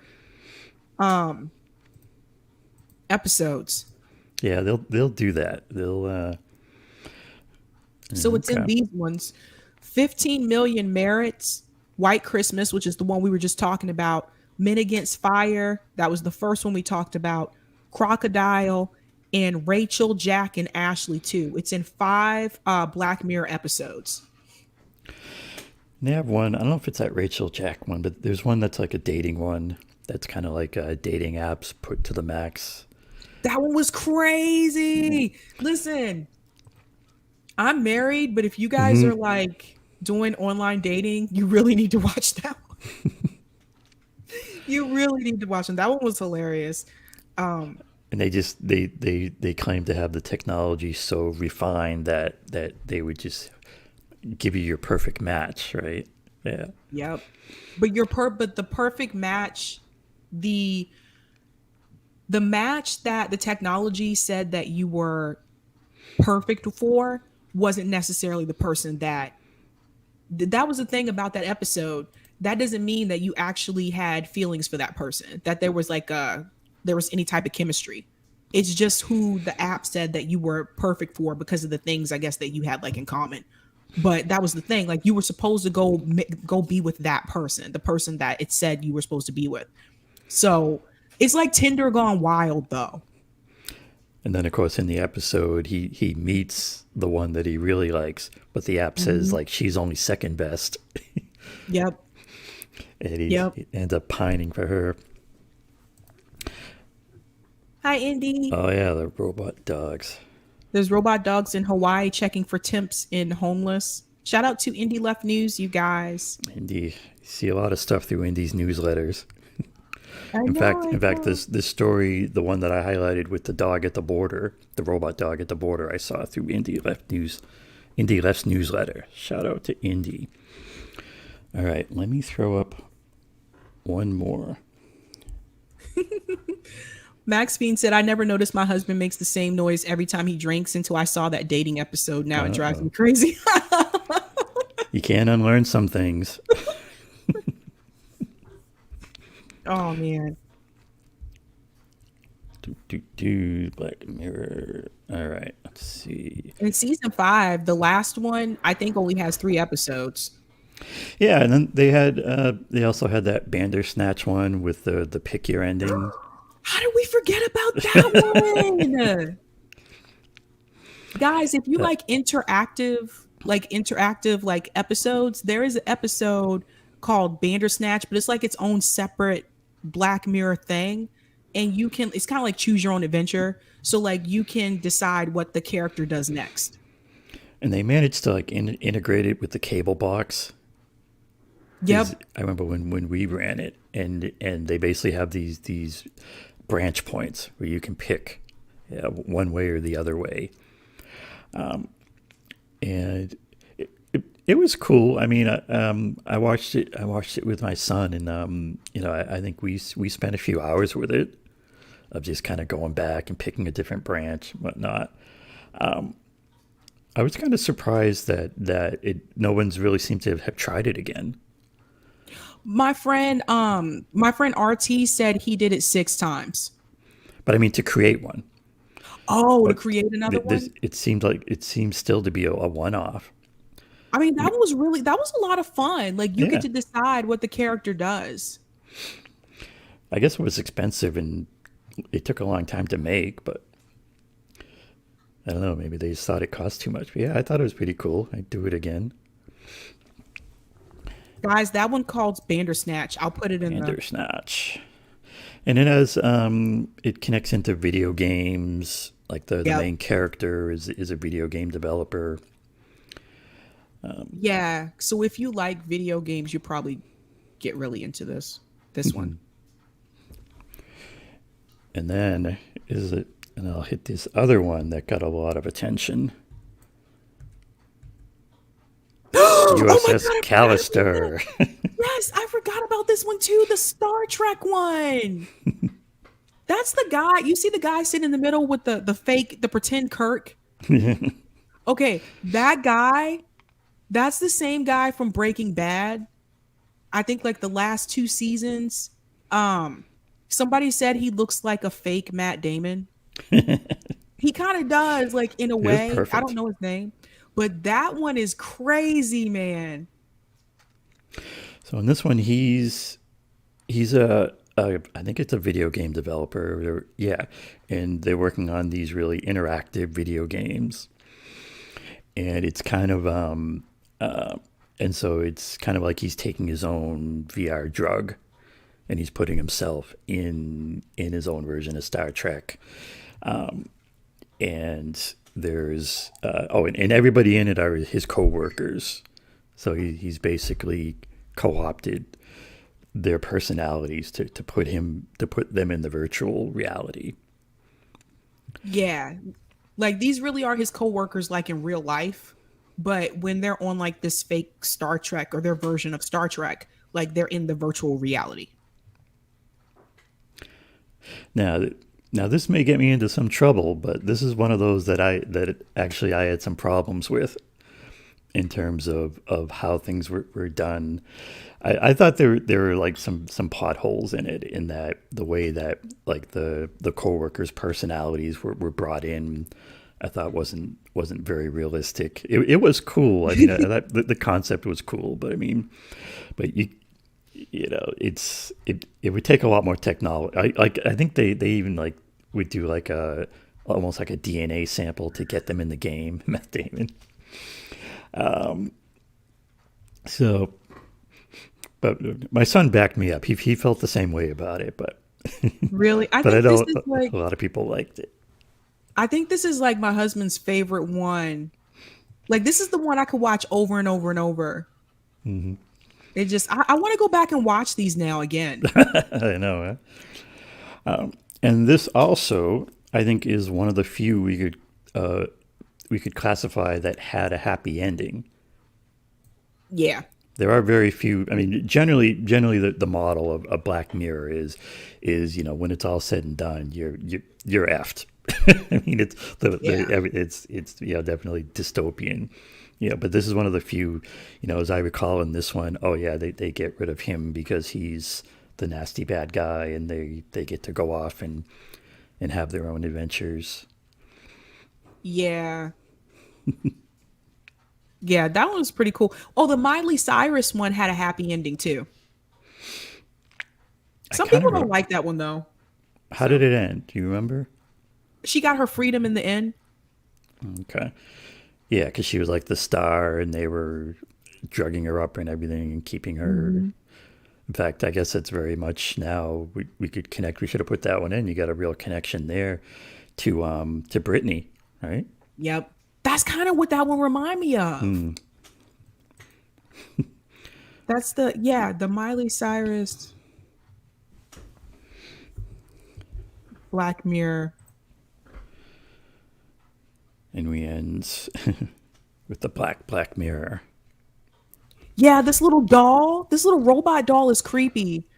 episodes. Yeah, they'll do that. They'll. So it's in these ones. 15 Million Merits, White Christmas, which is the one we were just talking about. Men Against Fire, that was the first one we talked about. Crocodile, and Rachel, Jack, and Ashley too. It's in 5 Black Mirror episodes. They have one. I don't know if it's that Rachel Jack one, but there's one that's like a dating one. That's kind of like dating apps put to the max. That one was crazy. Listen, I'm married, but if you guys are like doing online dating, you really need to watch that one. You really need to watch them. That one was hilarious. And they claim to have the technology so refined that they would just give you your perfect match, right? Yeah. Yep. But the perfect match, the match that the technology said that you were perfect for wasn't necessarily the person that was the thing about that episode. That doesn't mean that you actually had feelings for that person, that there was any type of chemistry. It's just who the app said that you were perfect for because of the things, I guess, that you had like in common. But that was the thing. Like you were supposed to go be with that person, the person that it said you were supposed to be with. So it's like Tinder gone wild though. And then, of course, in the episode, he meets the one that he really likes, but the app says like she's only second best. Yep. And he ends up pining for her. Hi, Indy. Oh yeah, the robot dogs. There's robot dogs in Hawaii checking for temps in homeless. Shout out to Indy Left News, you guys. Indy, you see a lot of stuff through Indy's newsletters. I In know. fact, this story, the one that I highlighted with the dog at the border, the robot dog at the border, I saw through Indy Left's newsletter. Shout out to Indy. All right, let me throw up one more. Max Bean said, I never noticed my husband makes the same noise every time he drinks until I saw that dating episode. Now it drives me crazy. You can't unlearn some things. Oh, man. Black Mirror. All right, let's see. In season 5, the last one, I think only has 3 episodes. Yeah, and then they also had that Bandersnatch one with the pick your ending. How did we forget about that one? Guys, if you like interactive episodes, there is an episode called Bandersnatch, but it's like its own separate Black Mirror thing. And it's kind of like choose your own adventure. So like you can decide what the character does next. And they managed to like integrate it with the cable box. Yep. I remember when we ran it, and they basically have these branch points where you can pick one way or the other way. And it was cool. I mean, I watched it with my son, and I think we spent a few hours with it, of just kind of going back and picking a different branch and whatnot. I was kind of surprised that no one's really seemed to have tried it again. My friend RT said he did it 6 times. But I mean, to create one. Oh, to create another one? It seems still to be a one-off. I mean, that was a lot of fun. Like you get to decide what the character does. I guess it was expensive and it took a long time to make, but I don't know, maybe they just thought it cost too much. But yeah, I thought it was pretty cool. I'd do it again. Guys, that one called Bandersnatch. I'll put it in Bandersnatch. And it has it connects into video games. Like the main character is a video game developer. Yeah. So if you like video games, you probably get really into this one. And then and I'll hit this other one that got a lot of attention. USS Callister. Yes, I forgot about this one too. The Star Trek one. That's the guy. You see the guy sitting in the middle with the pretend Kirk? Okay, that guy, that's the same guy from Breaking Bad. I think like the last 2 seasons. Somebody said he looks like a fake Matt Damon. He kind of does, like in a way. I don't know his name. But that one is crazy, man. So in this one, he's I think it's a video game developer. And they're working on these really interactive video games. And it's kind of and so it's kind of like he's taking his own VR drug, and he's putting himself in his own version of Star Trek. And there's and everybody in it are his co-workers, so he's basically co-opted their personalities to put them in the virtual reality. Yeah, like these really are his co-workers, like in real life, but when they're on like this fake Star Trek or their version of Star Trek, like they're in the virtual reality. Now this may get me into some trouble, but this is one of those that I had some problems with in terms of how things were done. I thought there were like some potholes in it, in that the way that like the co-workers' personalities were brought in, I thought wasn't very realistic. It was cool. I mean, the concept was cool, but I mean, it would take a lot more technology. I think they even like would do like almost like a DNA sample to get them in the game, Matt Damon. But my son backed me up. He felt the same way about it, but Really? I But I think this know is like a lot of people liked it. I think this is like my husband's favorite one. Like this is the one I could watch over and over and over. It just I want to go back and watch these now again. I know. And this also, I think, is one of the few we could classify that had a happy ending. Yeah. There are very few. I mean, generally, the model of Black Mirror is when it's all said and done, you're effed. I mean, it's definitely dystopian. Yeah, but this is one of the few, as I recall in this one. Oh yeah, they get rid of him because he's the nasty bad guy, and they get to go off and have their own adventures. Yeah. Yeah, that one was pretty cool. Oh, the Miley Cyrus one had a happy ending too. Some kind people of don't like that one though. How did it end? Do you remember? She got her freedom in the end. Okay. Yeah, because she was like the star, and they were drugging her up and everything and keeping her. In fact, I guess it's very much now we could connect. We should have put that one in. You got a real connection there to Britney, right? Yep. That's kind of what that one remind me of. That's the Miley Cyrus Black Mirror. And we end with the Black Mirror. Yeah, this little robot doll is creepy.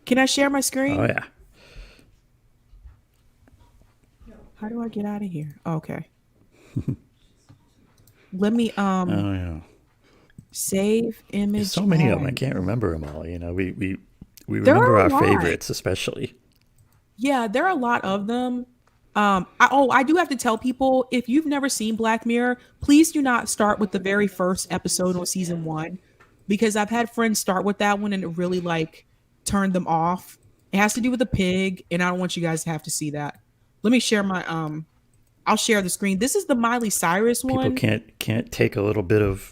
Can I share my screen? Oh yeah. How do I get out of here? Okay. Let me Oh yeah. save image. There's so many of them. I as. can't remember them all. We There remember are a our lot. favorites, especially. Yeah, there are a lot of them. I do have to tell people, if you've never seen Black Mirror, please do not start with the very first episode on season 1, because I've had friends start with that one and it really like turned them off. It has to do with a pig, and I don't want you guys to have to see that. Let me share my I'll share the screen. This is the Miley Cyrus People one. can't take a little bit of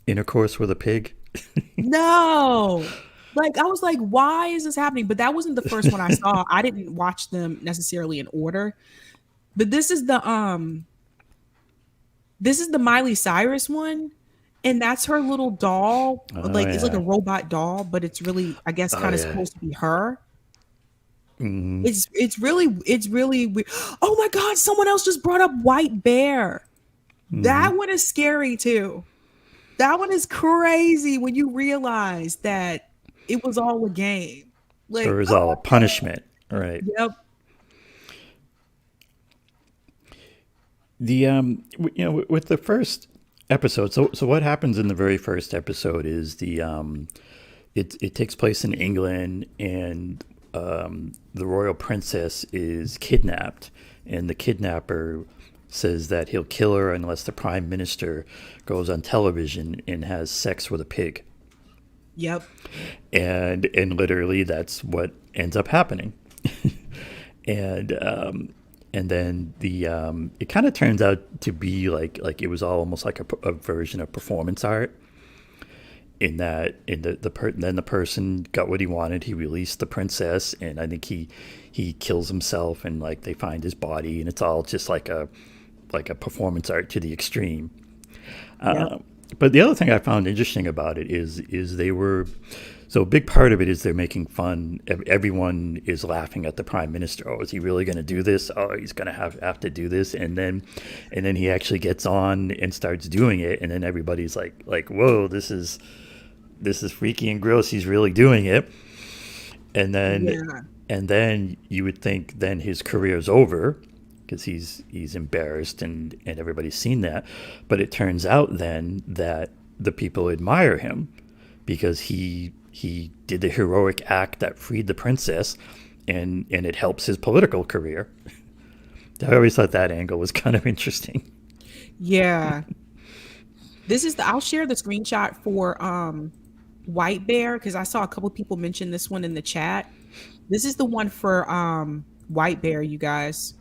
intercourse with a pig. No. Like I was like, why is this happening? But that wasn't the first one I saw. I didn't watch them necessarily in order. But this is the Miley Cyrus one, and that's her little doll. Oh, Like it's like yeah. a robot doll, but it's really, I guess, kind of yeah. supposed to be her. Mhm. It's really weird. Oh my God, someone else just brought up White Bear. That one is scary too. That one is crazy when you realize that it was all a game. Like, It was all a punishment, right? yep. The with the first episode. So what happens in the very first episode is it takes place in England, and the royal princess is kidnapped, and the kidnapper says that he'll kill her unless the prime minister goes on television and has sex with a pig. Yep. And literally that's what ends up happening. and then it kind of turns out to be like it was almost like a version of performance art, in that then the person got what he wanted. He released the princess, and I think he kills himself, and like they find his body, and it's all just like a performance art to the extreme. Yep. But the other thing I found interesting about it is they were, so a big part of it is they're making fun. Everyone is laughing at the prime minister. Oh, is he really going to do this? Oh, he's going to have to do this. And then he actually gets on and starts doing it. And then everybody's like, whoa, this is freaky and gross. He's really doing it. And then you would think then his career's over, because he's embarrassed and everybody's seen that. But it turns out then that the people admire him because he did the heroic act that freed the princess, and it helps his political career. I always thought that angle was kind of interesting. Yeah. I'll share the screenshot for White Bear, because I saw a couple people mention this one in the chat. This is the one for White Bear, you guys.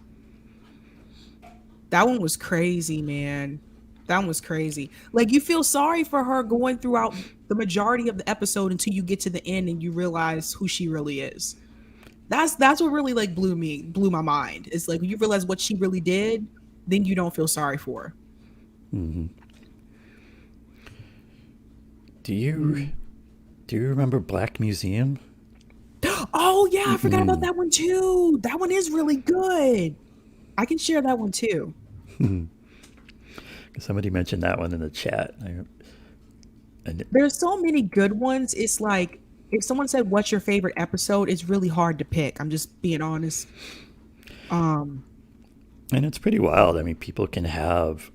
That one was crazy, man. That one was crazy. Like, you feel sorry for her going throughout the majority of the episode until you get to the end and you realize who she really is. That's what really like blew my mind. It's like when you realize what she really did, then you don't feel sorry for her. Mm-hmm. Do you remember Black Museum? Oh yeah, I forgot about that one too. That one is really good. I can share that one too. Somebody mentioned that one in the chat. There's so many good ones. It's like if someone said, "What's your favorite episode?" It's really hard to pick. I'm just being honest. And it's pretty wild. I mean, people can have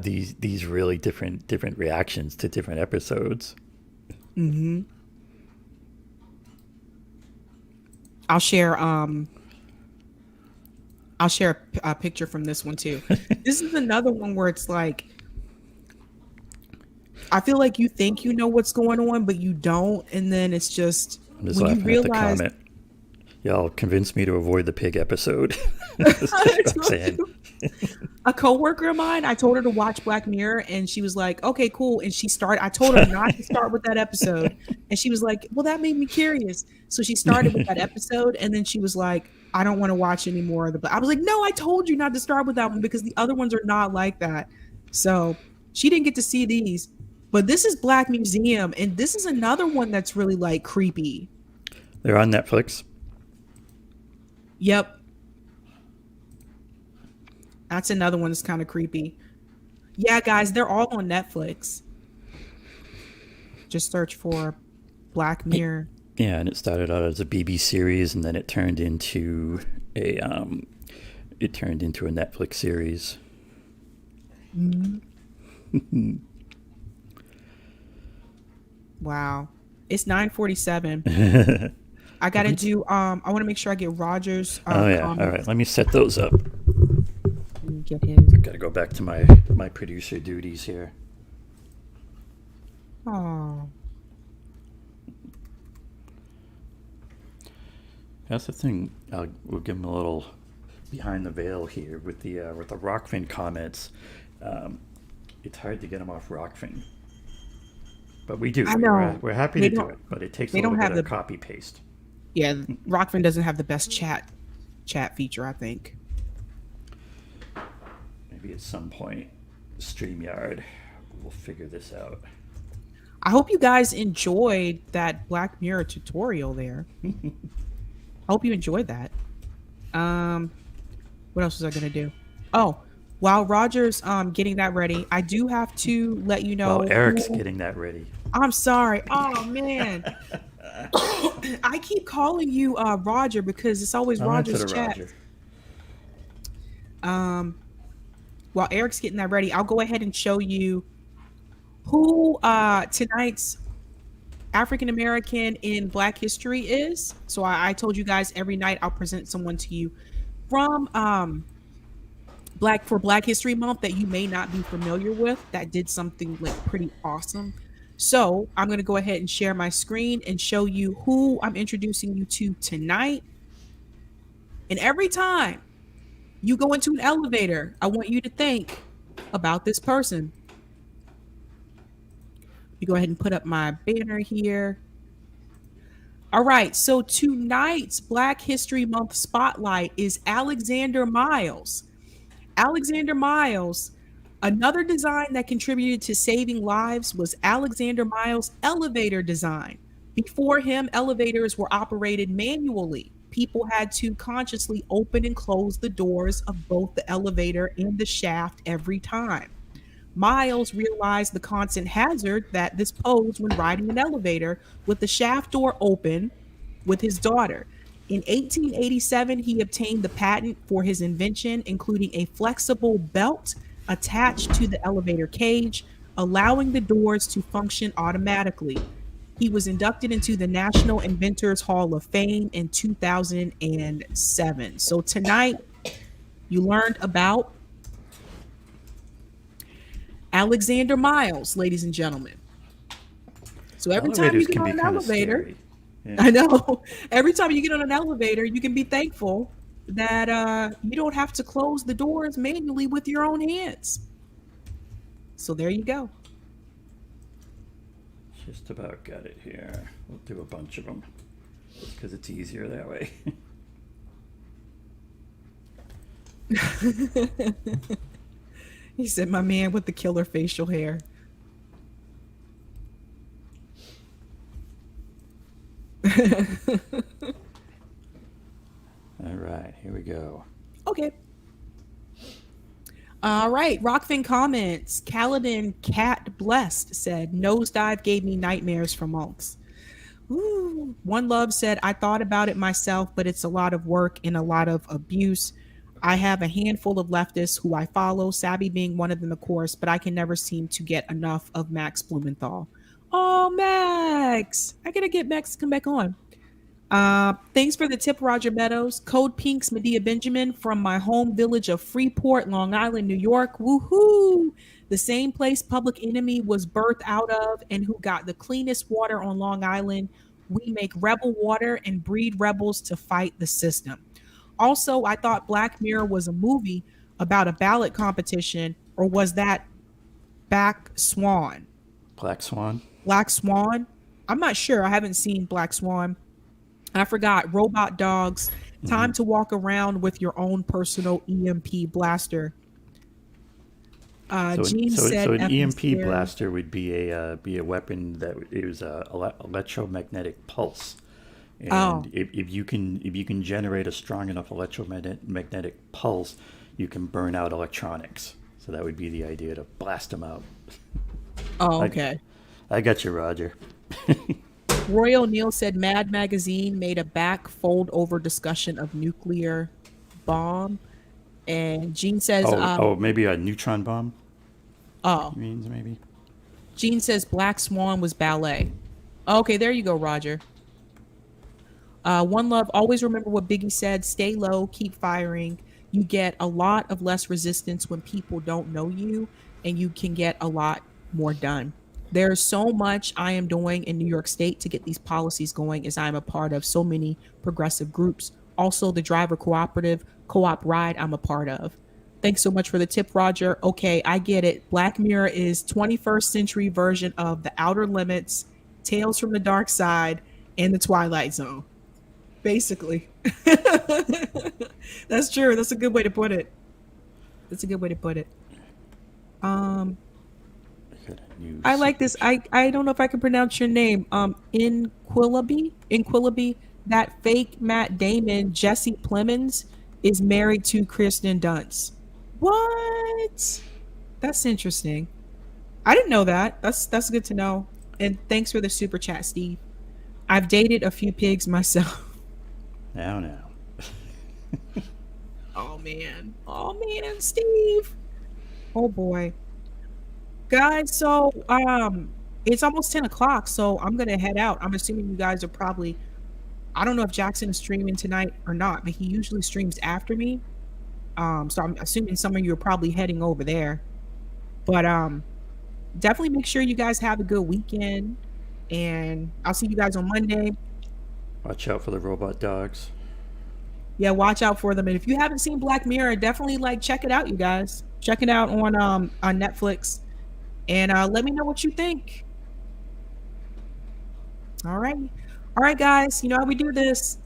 these really different reactions to different episodes. Mm-hmm. I'll share a picture from this one too. This is another one where it's like I feel like you think you know what's going on, but you don't, and then it's just I'm just when you laughing at the realize. comment. Y'all convinced me to avoid the pig episode. Roxanne. A coworker of mine, I told her to watch Black Mirror, and she was like, "Okay, cool." And she started. I told her not to start with that episode, and she was like, "Well, that made me curious." So she started with that episode, and then she was like, "I don't want to watch any more of the." I was like, "No, I told you not to start with that one because the other ones are not like that." So she didn't get to see these, but this is Black Museum, and this is another one that's really like creepy. They're on Netflix. Yep. That's another one that's kind of creepy. Yeah, guys, they're all on Netflix. Just search for Black Mirror. Yeah, and it started out as a BB series, and then it turned into a Netflix series. Mm-hmm. Wow, it's 9:47. I gotta do. I want to make sure I get Roger's. Comments. All right. Let me set those up. Get his. I gotta go back to my producer duties here. Oh. That's the thing. We'll give him a little behind the veil here with the Rockfin comments. It's hard to get them off Rockfin, but we do. I know. We're happy to do it, but it takes a little bit of copy paste. Yeah, Rockfin doesn't have the best chat feature, I think. Maybe at some point, StreamYard will figure this out. I hope you guys enjoyed that Black Mirror tutorial there. I hope you enjoyed that. What else was I gonna do? Oh, while Roger's getting that ready, I do have to let you know. While Eric's getting that ready. I'm sorry. Oh man. I keep calling you Roger because it's always Roger's chat. Roger. While Eric's getting that ready, I'll go ahead and show you who tonight's African American in Black history is. So I told you guys every night I'll present someone to you from Black History Month that you may not be familiar with that did something like pretty awesome. So I'm going to go ahead and share my screen and show you who I'm introducing you to tonight. And every time you go into an elevator, I want you to think about this person. You go ahead and put up my banner here. All right, so tonight's Black History Month spotlight is Alexander Miles. Alexander Miles, another design that contributed to saving lives was Alexander Miles' elevator design. Before him, elevators were operated manually. People had to consciously open and close the doors of both the elevator and the shaft every time. Miles realized the constant hazard that this posed when riding an elevator with the shaft door open with his daughter. In 1887, he obtained the patent for his invention, including a flexible belt attached to the elevator cage, allowing the doors to function automatically. He was inducted into the National Inventors Hall of Fame in 2007. So tonight, you learned about Alexander Miles, ladies and gentlemen. So every time you get on an elevator, yeah. I know, every time you get on an elevator, you can be thankful that you don't have to close the doors manually with your own hands. So there you go. Just about got it here. We'll do a bunch of them because it's easier that way. He said, my man with the killer facial hair. All right, here we go. Okay. All right. Rockfin comments. Kaladin Cat Blessed said, nosedive gave me nightmares for monks. Ooh. One Love said, I thought about it myself, but it's a lot of work and a lot of abuse. I have a handful of leftists who I follow, Sabby being one of them, of course, but I can never seem to get enough of Max Blumenthal. Oh, Max. I gotta get Max to come back on. Thanks for the tip, Roger Meadows. Code Pinks, Medea Benjamin from my home village of Freeport, Long Island, New York. Woohoo! The same place Public Enemy was birthed out of and who got the cleanest water on Long Island. We make rebel water and breed rebels to fight the system. Also, I thought Black Mirror was a movie about a ballot competition, or was that Black Swan? Black Swan? Black Swan? I'm not sure. I haven't seen Black Swan. I forgot. Robot dogs. Time to walk around with your own personal EMP blaster. Gene said so an effing EMP scary. blaster would be a weapon that is a electromagnetic pulse. And if you can generate a strong enough electromagnetic pulse, you can burn out electronics. So that would be the idea, to blast them out. Oh, okay. I got you, Roger. Roy O'Neill said Mad Magazine made a back fold over discussion of nuclear bomb. And Gene says... maybe a neutron bomb? Oh. He means maybe. Gene says Black Swan was ballet. Okay, there you go, Roger. One Love, always remember what Biggie said, stay low, keep firing. You get a lot of less resistance when people don't know you, and you can get a lot more done. There's so much I am doing in New York State to get these policies going, as I'm a part of so many progressive groups. Also, the driver cooperative co-op ride I'm a part of. Thanks so much for the tip, Roger. Okay, I get it. Black Mirror is 21st century version of The Outer Limits, Tales from the Dark Side, and The Twilight Zone. Basically. That's true. That's a good way to put it. I like this. I don't know if I can pronounce your name. Inquillaby, that fake Matt Damon, Jesse Plemons, is married to Kristen Dunst. What? That's interesting. I didn't know that. That's good to know. And thanks for the super chat, Steve. I've dated a few pigs myself. Now. Oh man, Steve. Oh boy. Guys, so it's almost 10 o'clock, so I'm gonna head out. I'm assuming you guys are probably, I don't know if Jackson is streaming tonight or not, but he usually streams after me. So I'm assuming some of you are probably heading over there. But definitely make sure you guys have a good weekend, and I'll see you guys on Monday. Watch out for the robot dogs. Yeah, watch out for them. And if you haven't seen Black Mirror, definitely check it out, you guys. Check it out on Netflix. And let me know what you think. All right, guys. You know how we do this.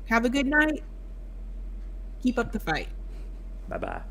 Have a good night. Keep up the fight. Bye-bye.